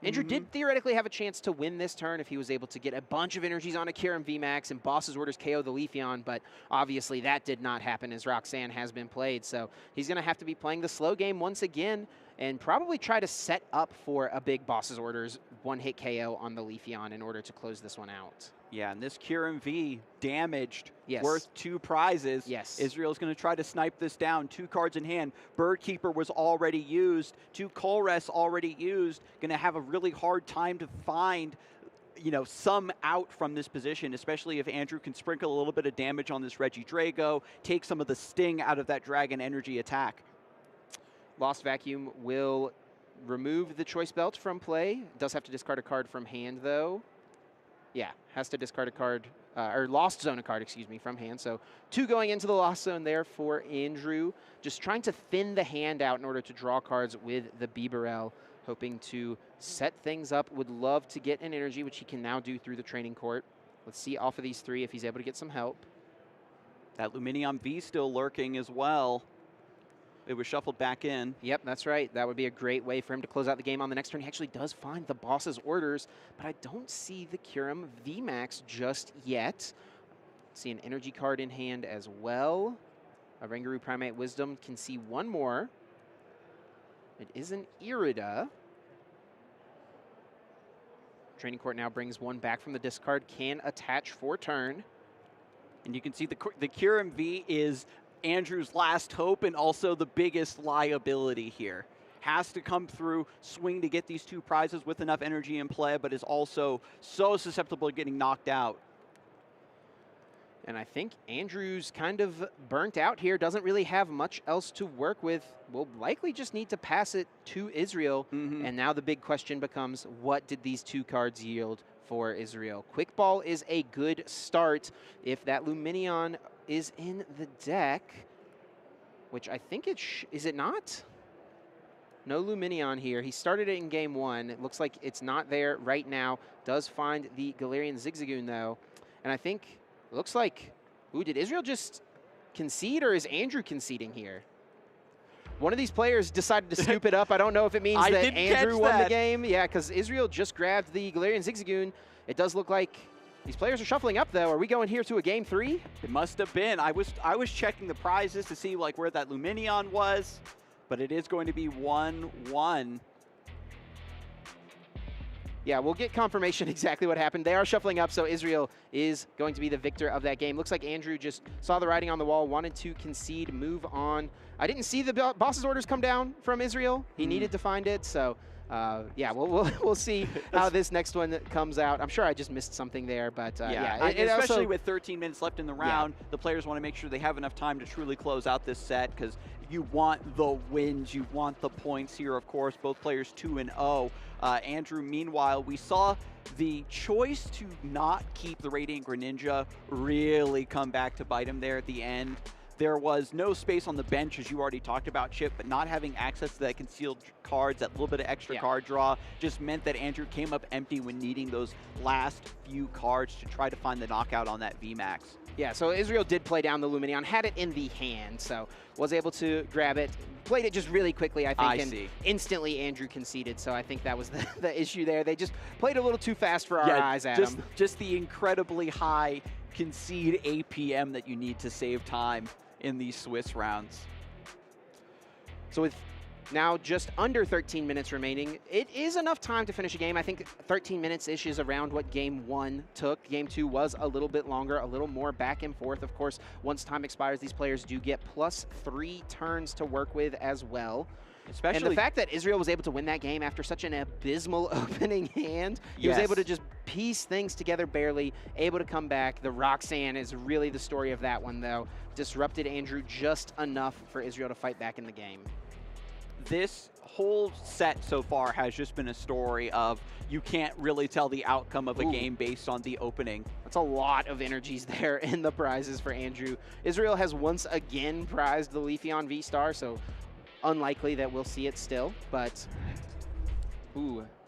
[SPEAKER 1] Andrew did theoretically have a chance to win this turn if he was able to get a bunch of energies on a Kyurem VMAX and Boss's Orders KO the Leafeon, but obviously that did not happen as Roxanne has been played. So he's going to have to be playing the slow game once again and probably try to set up for a big Boss's Orders one-hit KO on the Leafeon in order to close this one out.
[SPEAKER 2] Yeah, and this Kyurem V damaged,
[SPEAKER 1] Yes.
[SPEAKER 2] worth 2 prizes.
[SPEAKER 1] Yes.
[SPEAKER 2] Israel's going to try to snipe this down. 2 cards in hand. Birdkeeper was already used. 2 Colress already used. Going to have a really hard time to find, you know, some out from this position, especially if Andrew can sprinkle a little bit of damage on this Reggie Drago, take some of the sting out of that Dragon Energy attack.
[SPEAKER 1] Lost Vacuum will remove the Choice Belt from play. Does have to discard a card from hand, though. Yeah, has to discard a card, or Lost Zone a card, excuse me, from hand. So 2 going into the Lost Zone there for Andrew. Just trying to thin the hand out in order to draw cards with the Bibarel, hoping to set things up. Would love to get an energy, which he can now do through the training court. Let's see off of these 3 if he's able to get some help.
[SPEAKER 2] That Luminion V still lurking as well. It was shuffled back in.
[SPEAKER 1] Yep, that's right. That would be a great way for him to close out the game on the next turn. He actually does find the Boss's Orders, but I don't see the Kyurem VMAX just yet. See an energy card in hand as well. A Rangaroo Primate Wisdom can see 1 more. It is an Irida. Training Court now brings 1 back from the discard. Can attach for turn.
[SPEAKER 2] And you can see the Kyurem V is Andrew's last hope and also the biggest liability here. Has to come through, swing to get these 2 prizes with enough energy in play, but is also so susceptible to getting knocked out.
[SPEAKER 1] And I think Andrew's kind of burnt out here, doesn't really have much else to work with. Will likely just need to pass it to Israel. And now the big question becomes, what did these 2 cards yield for Israel? Quick Ball is a good start if that Luminion is in the deck, which I think is it not? No Luminion here. He started it in game 1. It looks like it's not there right now. Does find the Galarian Zigzagoon though. And I think, it looks like, ooh, did Israel just concede or is Andrew conceding here? One of these players decided to scoop it up. I don't know if it means that Andrew won the game. Yeah, because Israel just grabbed the Galarian Zigzagoon. It does look like these players are shuffling up, though. Are we going here to a game 3?
[SPEAKER 2] It must have been. I was checking the prizes to see like where that Luminion was, but it is going to be 1-1.
[SPEAKER 1] Yeah, we'll get confirmation exactly what happened. They are shuffling up, so Israel is going to be the victor of that game. Looks like Andrew just saw the writing on the wall, wanted to concede, move on. I didn't see the Boss's Orders come down from Israel. He needed to find it, so yeah, we'll see how this next one comes out. I'm sure I just missed something there, but yeah.
[SPEAKER 2] Especially
[SPEAKER 1] also,
[SPEAKER 2] with 13 minutes left in the round, the players want to make sure they have enough time to truly close out this set because you want the wins, you want the points here, of course. Both players 2-0. Andrew, meanwhile, we saw the choice to not keep the Radiant Greninja really come back to bite him there at the end. There was no space on the bench, as you already talked about, Chip, but not having access to that concealed cards, that little bit of extra card draw, just meant that Andrew came up empty when needing those last few cards to try to find the knockout on that VMAX.
[SPEAKER 1] Yeah, so Israel did play down the Luminion, had it in the hand, so was able to grab it, played it just really quickly, I think, and instantly Andrew conceded, so I think that was the issue there. They just played a little too fast for our eyes, Adam.
[SPEAKER 2] Just the incredibly high concede APM that you need to save time in these Swiss rounds.
[SPEAKER 1] So with now just under 13 minutes remaining, it is enough time to finish a game. I think 13 minutes-ish is around what game 1 took. Game 2 was a little bit longer, a little more back and forth. Of course, once time expires, these players do get +3 turns to work with as well. And the fact that Israel was able to win that game after such an abysmal opening hand, he was able to just piece things together barely, able to come back. The Roxanne is really the story of that one, though. Disrupted Andrew just enough for Israel to fight back in the game.
[SPEAKER 2] This whole set so far has just been a story of you can't really tell the outcome of a game based on the opening.
[SPEAKER 1] That's a lot of energies there in the prizes for Andrew. Israel has once again prized the Leafeon V-Star, so unlikely that we'll see it still, but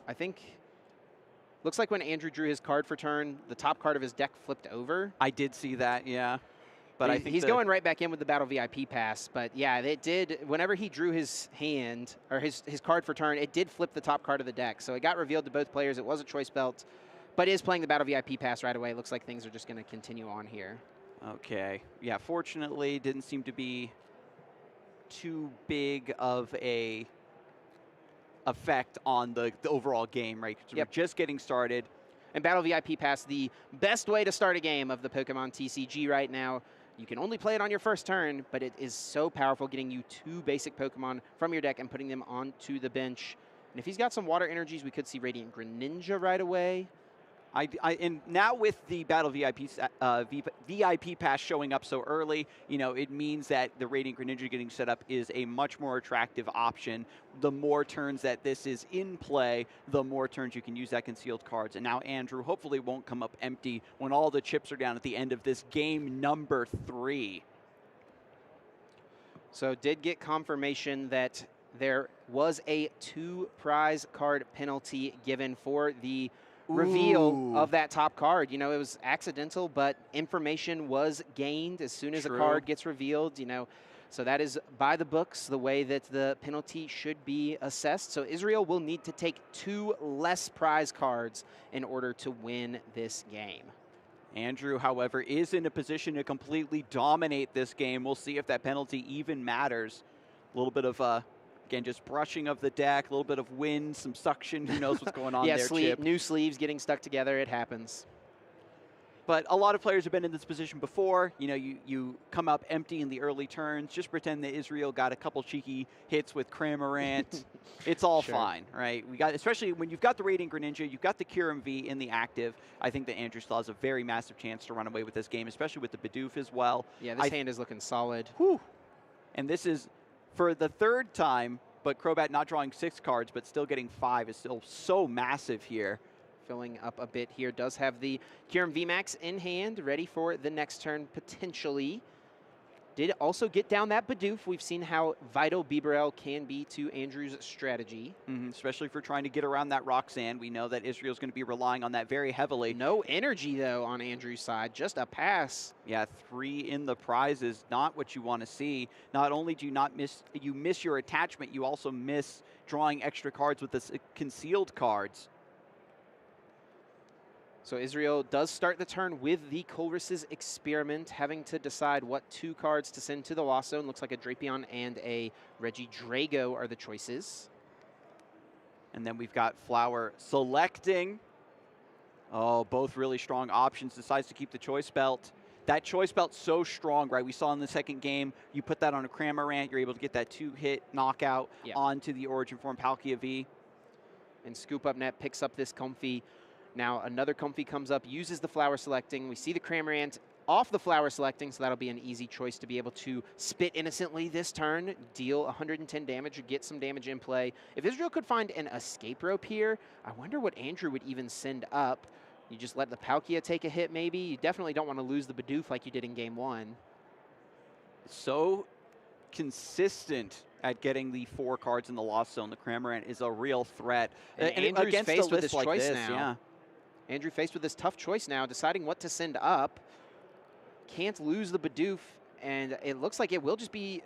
[SPEAKER 1] I think looks like when Andrew drew his card for turn, the top card of his deck flipped over.
[SPEAKER 2] I did see that, yeah. But I think
[SPEAKER 1] he's going right back in with the Battle VIP pass. But yeah, it did. Whenever he drew his hand or his card for turn, it did flip the top card of the deck. So it got revealed to both players. It was a choice belt, but is playing the Battle VIP pass right away. It looks like things are just going to continue on here.
[SPEAKER 2] Okay. Yeah. Fortunately, didn't seem to be too big of a effect on the overall game, right? Because we're just getting started.
[SPEAKER 1] And Battle VIP Pass, the best way to start a game of the Pokemon TCG right now. You can only play it on your first turn, but it is so powerful, getting you 2 basic Pokemon from your deck and putting them onto the bench. And if he's got some water energies, we could see Radiant Greninja right away.
[SPEAKER 2] And now with the Battle VIP pass showing up so early, you know, it means that the Radiant Greninja getting set up is a much more attractive option. The more turns that this is in play, the more turns you can use that concealed cards. And now Andrew hopefully won't come up empty when all the chips are down at the end of this game number 3.
[SPEAKER 1] So did get confirmation that there was a 2 prize card penalty given for the reveal of that top card. You know, it was accidental, but information was gained as soon as a card gets revealed, you know. So that is by the books, the way that the penalty should be assessed. So Israel will need to take 2 less prize cards in order to win this game.
[SPEAKER 2] Andrew, however, is in a position to completely dominate this game. We'll see if that penalty even matters. A little bit of again, just brushing of the deck, a little bit of wind, some suction. Who knows what's going on there, Chip?
[SPEAKER 1] New sleeves getting stuck together. It happens.
[SPEAKER 2] But a lot of players have been in this position before. You know, you come up empty in the early turns. Just pretend that Israel got a couple cheeky hits with Cramorant. It's all fine, right? We got, especially when you've got the Radiant Greninja, you've got the Kyurem V in the active. I think that Andrew still has a very massive chance to run away with this game, especially with the Bidoof as well.
[SPEAKER 1] Yeah, this hand is looking solid.
[SPEAKER 2] Whew. And this is for the 3rd time, but Crobat not drawing 6 cards, but still getting 5 is still so massive here.
[SPEAKER 1] Filling up a bit here. Does have the Kyurem VMAX in hand, ready for the next turn potentially. Did also get down that Bidoof. We've seen how vital Bibarel can be to Andrew's strategy.
[SPEAKER 2] Especially for trying to get around that Roxanne. We know that Israel's going to be relying on that very heavily.
[SPEAKER 1] No energy, though, on Andrew's side. Just a pass.
[SPEAKER 2] Yeah, 3 in the prize is not what you want to see. Not only do you miss your attachment, you also miss drawing extra cards with the concealed cards. So
[SPEAKER 1] Israel does start the turn with the Colress's Experiment, having to decide what 2 cards to send to the Lost Zone. Looks like a Drapion and a Regidrago are the choices.
[SPEAKER 2] And then we've got Flower selecting. Oh, both really strong options. Decides to keep the Choice Belt. That Choice Belt's so strong, right? We saw in the second game, you put that on a Cramorant, you're able to get that 2-hit knockout onto the Origin Form Palkia V.
[SPEAKER 1] And Scoop Up Net picks up this Comfy. Now another Comfy comes up, uses the Flower Selecting. We see the Cramorant off the Flower Selecting, so that'll be an easy choice to be able to spit innocently this turn, deal 110 damage, or get some damage in play. If Israel could find an Escape Rope here, I wonder what Andrew would even send up. You just let the Palkia take a hit maybe. You definitely don't want to lose the Bidoof like you did in Game 1.
[SPEAKER 2] So consistent at getting the 4 cards in the Lost Zone. The Cramorant is a real threat.
[SPEAKER 1] And Andrew's faced with this choice now.
[SPEAKER 2] Yeah.
[SPEAKER 1] Andrew faced with this tough choice now, deciding what to send up. Can't lose the Bidoof, and it looks like it will just be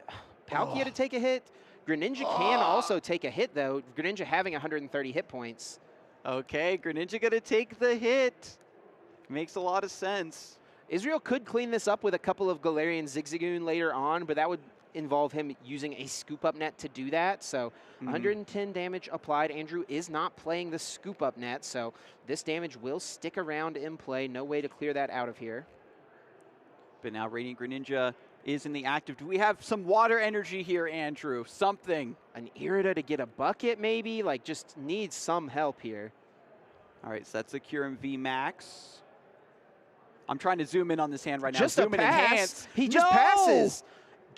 [SPEAKER 1] Palkia to take a hit. Greninja can also take a hit, though. Greninja having 130 hit points.
[SPEAKER 2] Okay, Greninja going to take the hit. Makes a lot of sense.
[SPEAKER 1] Israel could clean this up with a couple of Galarian Zigzagoon later on, but that would involve him using a Scoop Up Net to do that. So 110 damage applied. Andrew is not playing the Scoop Up Net, so this damage will stick around in play. No way to clear that out of here.
[SPEAKER 2] But now Radiant Greninja is in the active. Do we have some water energy here, Andrew? Something.
[SPEAKER 1] An Irida to get a bucket, maybe? Like, just needs some help here.
[SPEAKER 2] All right, so that's the Kyurem V Max. I'm trying to zoom in on this hand right now.
[SPEAKER 1] Just a pass. He just passes.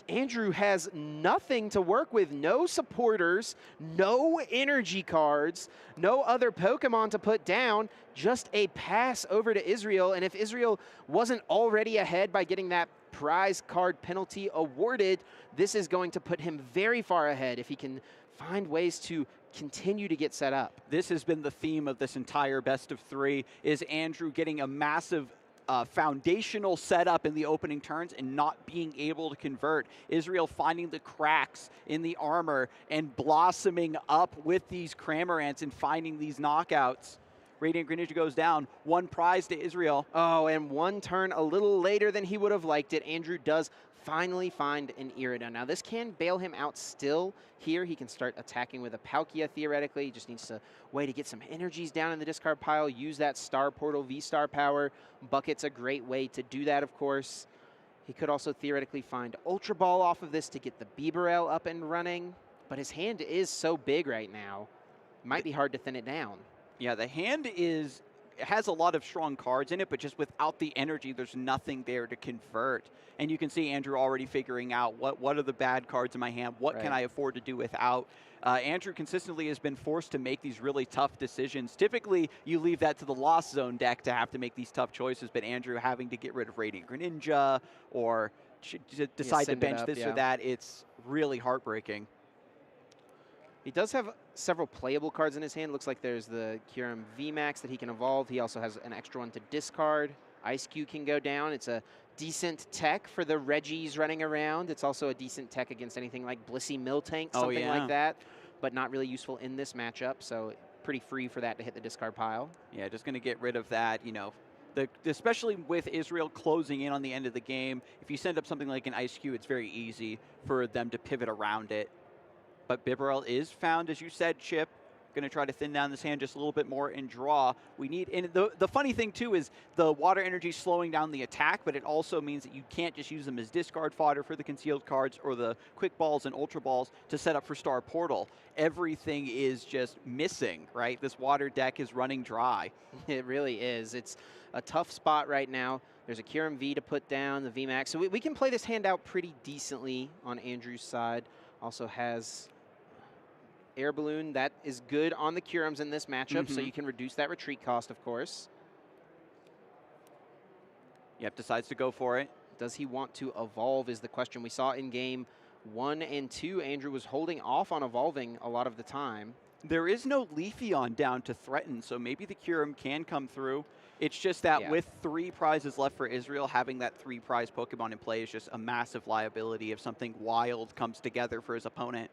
[SPEAKER 1] Andrew has nothing to work with. No supporters, no energy cards, no other Pokemon to put down. Just a pass over to Israel. And if Israel wasn't already ahead by getting that prize card penalty awarded, this is going to put him very far ahead if he can find ways to continue to get set up.
[SPEAKER 2] This has been the theme of this entire best of 3, is Andrew getting a massive foundational setup in the opening turns and not being able to convert. Israel finding the cracks in the armor and blossoming up with these Cramorants and finding these knockouts. Radiant Greninja goes down. One prize to Israel.
[SPEAKER 1] Oh, and one turn a little later than he would have liked it. Andrew does finally find an Iridan. Now, this can bail him out still here. He can start attacking with a Palkia, theoretically. He just needs to wait to get some energies down in the discard pile, use that Star Portal V-Star power. Bucket's a great way to do that, of course. He could also theoretically find Ultra Ball off of this to get the Bibarel up and running, but his hand is so big right now. Might be hard to thin it down.
[SPEAKER 2] Yeah, the hand has a lot of strong cards in it, but just without the energy, there's nothing there to convert. And you can see Andrew already figuring out what are the bad cards in my hand, what can I afford to do without. Andrew consistently has been forced to make these really tough decisions. Typically, you leave that to the Lost Zone deck to have to make these tough choices, but Andrew having to get rid of Radiant Greninja or decide to bench this or that, it's really heartbreaking.
[SPEAKER 1] He does have several playable cards in his hand. Looks like there's the Kyurem VMAX that he can evolve. He also has an extra one to discard. Ice Cube can go down. It's a decent tech for the Reggies running around. It's also a decent tech against anything like Blissey Miltank, something like that, but not really useful in this matchup, so pretty free for that to hit the discard pile.
[SPEAKER 2] Yeah, just going to get rid of that, you know. Especially with Israel closing in on the end of the game, if you send up something like an Ice Cube, it's very easy for them to pivot around it. But Bibarel is found, as you said, Chip. Going to try to thin down this hand just a little bit more and draw. We need, and the funny thing too is the water energy slowing down the attack, but it also means that you can't just use them as discard fodder for the concealed cards or the quick balls and ultra balls to set up for Star Portal. Everything is just missing, right? This water deck is running dry.
[SPEAKER 1] It really is. It's a tough spot right now. There's a Kyurem V to put down, the VMAX. So we can play this hand out pretty decently on Andrew's side. Also has Air Balloon. That is good on the Kyurems in this matchup, so you can reduce that retreat cost, of course.
[SPEAKER 2] Yep, decides to go for it.
[SPEAKER 1] Does he want to evolve is the question. We saw in game 1 and 2, Andrew was holding off on evolving a lot of the time.
[SPEAKER 2] There is no Leafeon down to threaten, so maybe the Kyurem can come through. It's just that with 3 prizes left for Israel, having that 3 prize Pokemon in play is just a massive liability if something wild comes together for his opponent.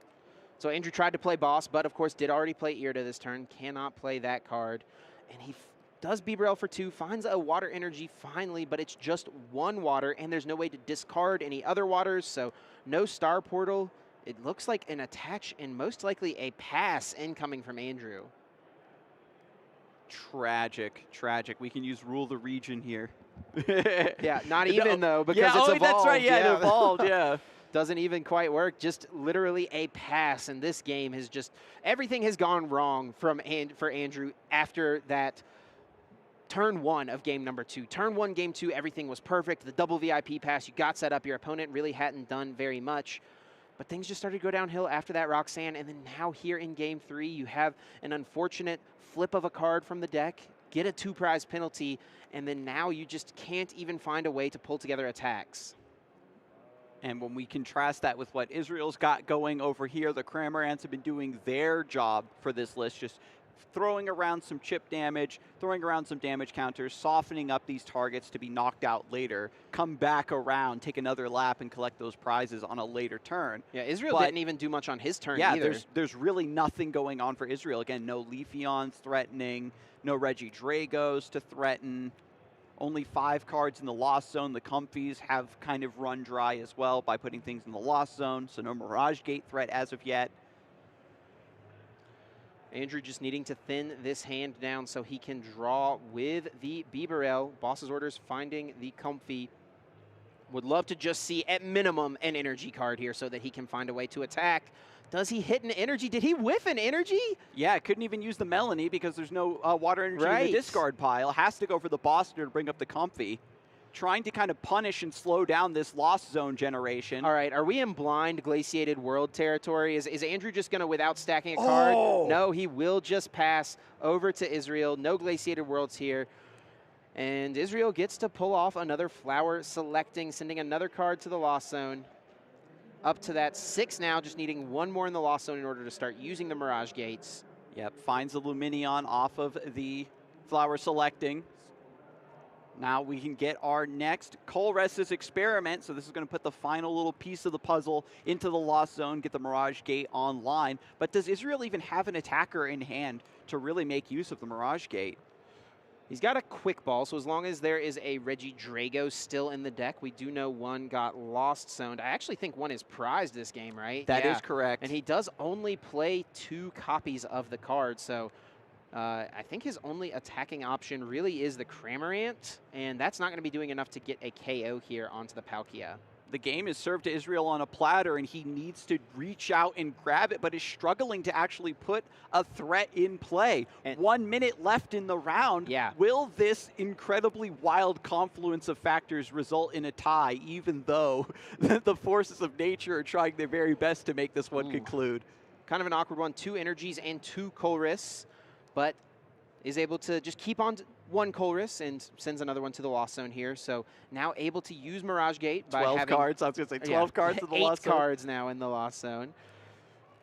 [SPEAKER 1] So Andrew tried to play Boss, but of course did already play Irida this turn. Cannot play that card. And he does Bibarel for 2, finds a Water Energy finally, but it's just 1 water, and there's no way to discard any other waters, so no Star Portal. It looks like an attach and most likely a pass incoming from Andrew.
[SPEAKER 2] Tragic, tragic. We can use Rule the Region here.
[SPEAKER 1] Yeah, not even though, because it's evolved.
[SPEAKER 2] That's right, yeah, it evolved, yeah.
[SPEAKER 1] Doesn't even quite work, just literally a pass, and this game has just, everything has gone wrong for Andrew after that turn 1 of game number 2. Turn 1, game 2, everything was perfect. The double VIP pass, you got set up, your opponent really hadn't done very much, but things just started to go downhill after that Roxanne, and then now here in game 3, you have an unfortunate flip of a card from the deck, get a 2 prize penalty, and then now you just can't even find a way to pull together attacks.
[SPEAKER 2] And when we contrast that with what Israel's got going over here, the Cramorants have been doing their job for this list, just throwing around some chip damage, throwing around some damage counters, softening up these targets to be knocked out later, come back around, take another lap, and collect those prizes on a later turn.
[SPEAKER 1] Yeah, Israel didn't even do much on his turn either.
[SPEAKER 2] Yeah, there's really nothing going on for Israel. Again, no Leafeons threatening, no Reggie Dragos to threaten. Only 5 cards in the Lost Zone. The Comfies have kind of run dry as well by putting things in the Lost Zone, so no Mirage Gate threat as of yet.
[SPEAKER 1] Andrew just needing to thin this hand down so he can draw with the Bibarel. Boss's orders finding the Comfy. Would love to just see, at minimum, an energy card here so that he can find a way to attack. Does he hit an energy? Did he whiff an energy?
[SPEAKER 2] Yeah, couldn't even use the Melanie because there's no water energy in the discard pile. Has to go for the Boss to bring up the Comfy. Trying to kind of punish and slow down this Lost Zone generation.
[SPEAKER 1] All right, are we in blind glaciated world territory? Is Andrew just going to, without stacking a card? No, he will just pass over to Israel. No glaciated worlds here. And Israel gets to pull off another flower selecting, sending another card to the Lost Zone. Up to that 6 now, just needing 1 more in the Lost Zone in order to start using the Mirage Gates.
[SPEAKER 2] Yep, finds the Luminion off of the flower selecting. Now we can get our next Colress's experiment. So this is going to put the final little piece of the puzzle into the Lost Zone, get the Mirage Gate online. But does Israel even have an attacker in hand to really make use of the Mirage Gate?
[SPEAKER 1] He's got a quick ball, so as long as there is a Reggie Drago still in the deck, we do know one got Lost Zoned. I actually think one is prized this game, right?
[SPEAKER 2] That is correct.
[SPEAKER 1] And he does only play 2 copies of the card, so I think his only attacking option really is the Cramorant, and that's not going to be doing enough to get a KO here onto the Palkia.
[SPEAKER 2] The game is served to Israel on a platter, and he needs to reach out and grab it, but is struggling to actually put a threat in play. And 1 minute left in the round.
[SPEAKER 1] Yeah.
[SPEAKER 2] Will this incredibly wild confluence of factors result in a tie, even though the forces of nature are trying their very best to make this one conclude? Kind
[SPEAKER 1] of an awkward one. 2 energies and 2 Colress, but is able to just keep on 1 Colress and sends another one to the Lost Zone here. So now able to use Mirage Gate by
[SPEAKER 2] 12
[SPEAKER 1] having
[SPEAKER 2] cards. I was going to say 12 cards in the Lost Zone.
[SPEAKER 1] 8 cards now in the Lost Zone.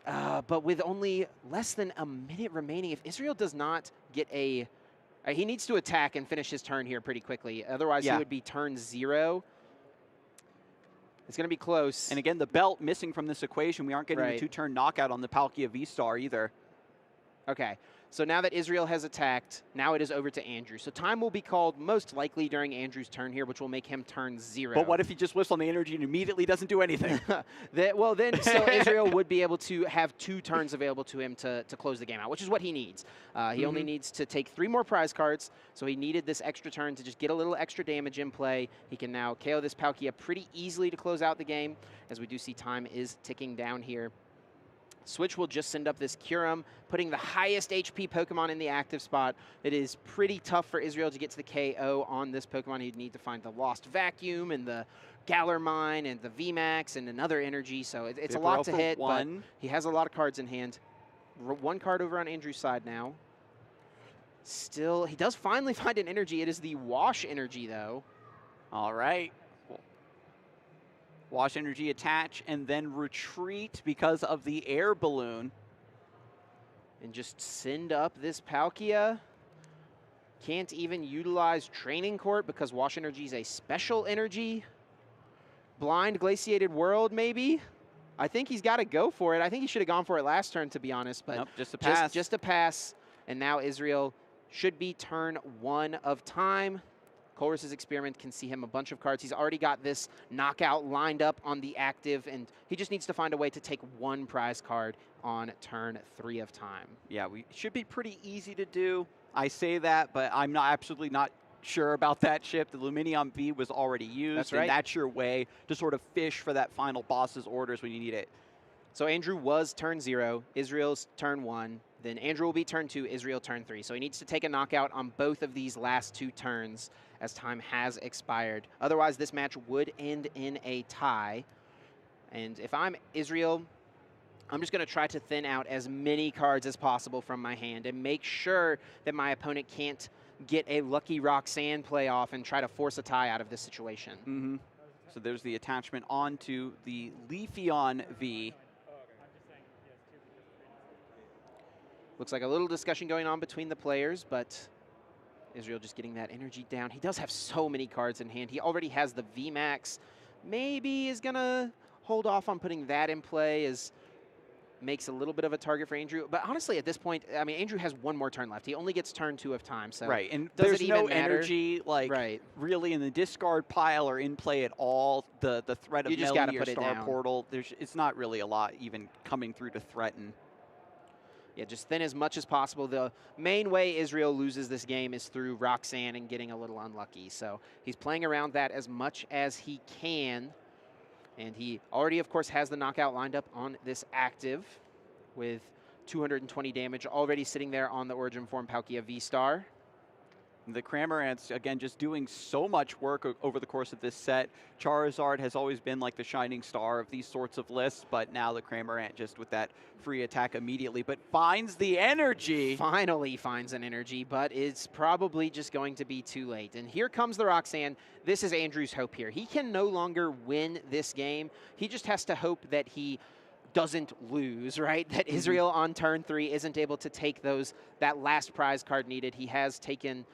[SPEAKER 1] But with only less than a minute remaining, if Israel does not get a... he needs to attack and finish his turn here pretty quickly. Otherwise, he would be turn 0. It's going to be close.
[SPEAKER 2] And again, the belt missing from this equation. We aren't getting a 2-turn knockout on the Palkia V-Star either.
[SPEAKER 1] Okay. So now that Israel has attacked, now it is over to Andrew. So time will be called most likely during Andrew's turn here, which will make him turn 0.
[SPEAKER 2] But what if he just whiffs on the energy and immediately doesn't do anything?
[SPEAKER 1] So Israel would be able to have 2 turns available to him to close the game out, which is what he needs. He only needs to take 3 more prize cards, so he needed this extra turn to just get a little extra damage in play. He can now KO this Palkia pretty easily to close out the game, as we do see time is ticking down here. Switch will just send up this Kyurem, putting the highest HP Pokemon in the active spot. It is pretty tough for Israel to get to the KO on this Pokemon. He'd need to find the Lost Vacuum and the Galar Mine and the VMAX and another energy. So it's a lot to hit, but he has a lot of cards in hand. 1 card over on Andrew's side now. Still, he does finally find an energy. It is the Wash energy, though.
[SPEAKER 2] All right. Wash energy attach and then retreat because of the air balloon.
[SPEAKER 1] And just send up this Palkia. Can't even utilize Training Court because Wash energy is a special energy. Blind Glaciated World, maybe? I think he's got to go for it. I think he should have gone for it last turn, to be honest. But
[SPEAKER 2] nope, just a pass.
[SPEAKER 1] Just a pass. And now Israel should be turn 1 of time. Colress's experiment can see him a bunch of cards. He's already got this knockout lined up on the active, and he just needs to find a way to take 1 prize card on turn 3 of time.
[SPEAKER 2] Yeah, we should be pretty easy to do. I say that, but I'm absolutely not sure about that chip. The Luminium V was already used,
[SPEAKER 1] that's right.
[SPEAKER 2] And that's your way to sort of fish for that final boss's orders when you need it.
[SPEAKER 1] So Andrew was turn 0, Israel's turn 1, then Andrew will be turn 2, Israel turn 3. So he needs to take a knockout on both of these last 2 turns as time has expired. Otherwise, this match would end in a tie. And if I'm Israel, I'm just going to try to thin out as many cards as possible from my hand and make sure that my opponent can't get a Lucky Roxanne play off and try to force a tie out of this situation.
[SPEAKER 2] So there's the attachment onto the Leafeon V.
[SPEAKER 1] Looks like a little discussion going on between the players, but Israel just getting that energy down. He does have so many cards in hand. He already has the VMAX. Maybe is going to hold off on putting that in play, as makes a little bit of a target for Andrew. But honestly, at this point, I mean, Andrew has 1 more turn left. He only gets turn 2 of time. So
[SPEAKER 2] right, and
[SPEAKER 1] does
[SPEAKER 2] there's
[SPEAKER 1] it even
[SPEAKER 2] no
[SPEAKER 1] matter?
[SPEAKER 2] energy, like, really in the discard pile or in play at all. The threat of Melody or Star Portal, it's not really a lot even coming through to threaten.
[SPEAKER 1] Yeah, just thin as much as possible. The main way Israel loses this game is through Roxanne and getting a little unlucky. So he's playing around that as much as he can. And he already, of course, has the knockout lined up on this active with 220 damage already sitting there on the Origin Form Palkia V-Star.
[SPEAKER 2] The Cramorants, again, just doing so much work over the course of this set. Charizard has always been like the shining star of these sorts of lists, but now the Cramorant just with that free attack immediately, but finds the energy.
[SPEAKER 1] Finally finds an energy, but it's probably just going to be too late. And here comes the Roxanne. This is Andrew's hope here. He can no longer win this game. He just has to hope that he doesn't lose, right? That Israel on turn 3 isn't able to take that last prize card needed. He has taken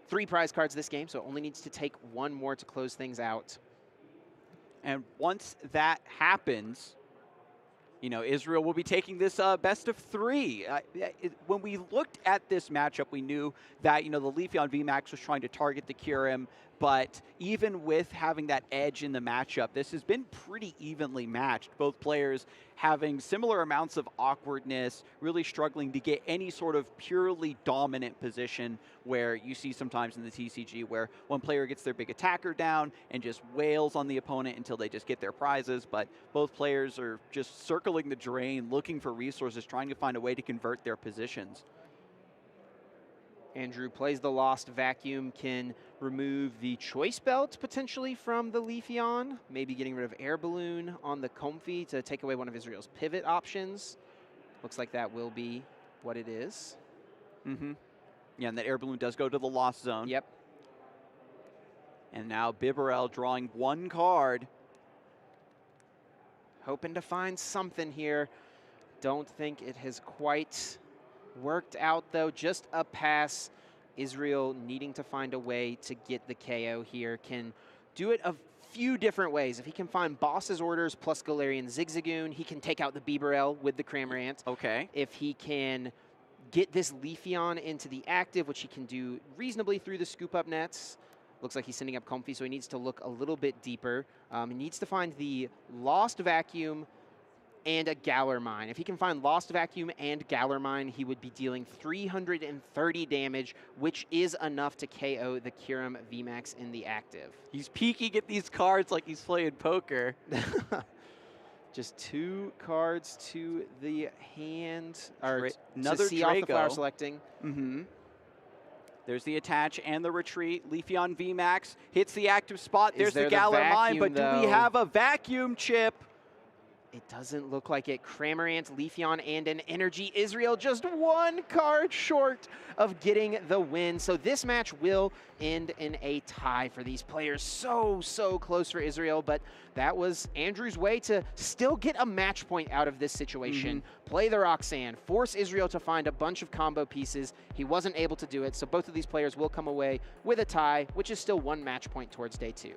[SPEAKER 1] 3 prize cards this game, so it only needs to take 1 more to close things out.
[SPEAKER 2] And once that happens, you know, Israel will be taking this best of 3. When we looked at this matchup, we knew that, you know, the Leafeon VMAX was trying to target the Kyurem, but even with having that edge in the matchup, this has been pretty evenly matched. Both players having similar amounts of awkwardness, really struggling to get any sort of purely dominant position where you see sometimes in the TCG where one player gets their big attacker down and just wails on the opponent until they just get their prizes, but both players are just circling the drain, looking for resources, trying to find a way to convert their positions.
[SPEAKER 1] Andrew plays the Lost Vacuum, can remove the Choice Belt potentially from the Leafeon, maybe getting rid of Air Balloon on the Comfy to take away one of Israel's pivot options. Looks like that will be what it is.
[SPEAKER 2] Mm-hmm. Yeah, and that Air Balloon does go to the Lost Zone.
[SPEAKER 1] Yep.
[SPEAKER 2] And now Bibarel drawing 1 card.
[SPEAKER 1] Hoping to find something here. Don't think it has quite worked out, though. Just a pass. Israel needing to find a way to get the KO here. Can do it a few different ways. If he can find Boss's Orders plus Galarian Zigzagoon, he can take out the Bibarel with the Cramorant.
[SPEAKER 2] Okay.
[SPEAKER 1] If he can get this Leafeon into the active, which he can do reasonably through the scoop-up nets. Looks like he's sending up Comfy, so he needs to look a little bit deeper. He needs to find the Lost Vacuum and a Galar Mine. If he can find Lost Vacuum and Galar Mine, he would be dealing 330 damage, which is enough to KO the Kyurem VMAX in the active.
[SPEAKER 2] He's peeking at these cards like he's playing poker.
[SPEAKER 1] Just 2 cards to the hand, or
[SPEAKER 2] another
[SPEAKER 1] to see off the
[SPEAKER 2] Draco.
[SPEAKER 1] flower selecting.
[SPEAKER 2] Mm-hmm. There's the attach and the retreat. Leafeon VMAX hits the active spot. There's the Galar Mine, but do we have a vacuum chip?
[SPEAKER 1] It doesn't look like it. Cramorant, Leafeon, and an Energy. Israel just 1 card short of getting the win. So this match will end in a tie for these players. So close for Israel, but that was Andrew's way to still get a match point out of this situation. Play the Roxanne, force Israel to find a bunch of combo pieces. He wasn't able to do it, so both of these players will come away with a tie, which is still 1 match point towards day 2.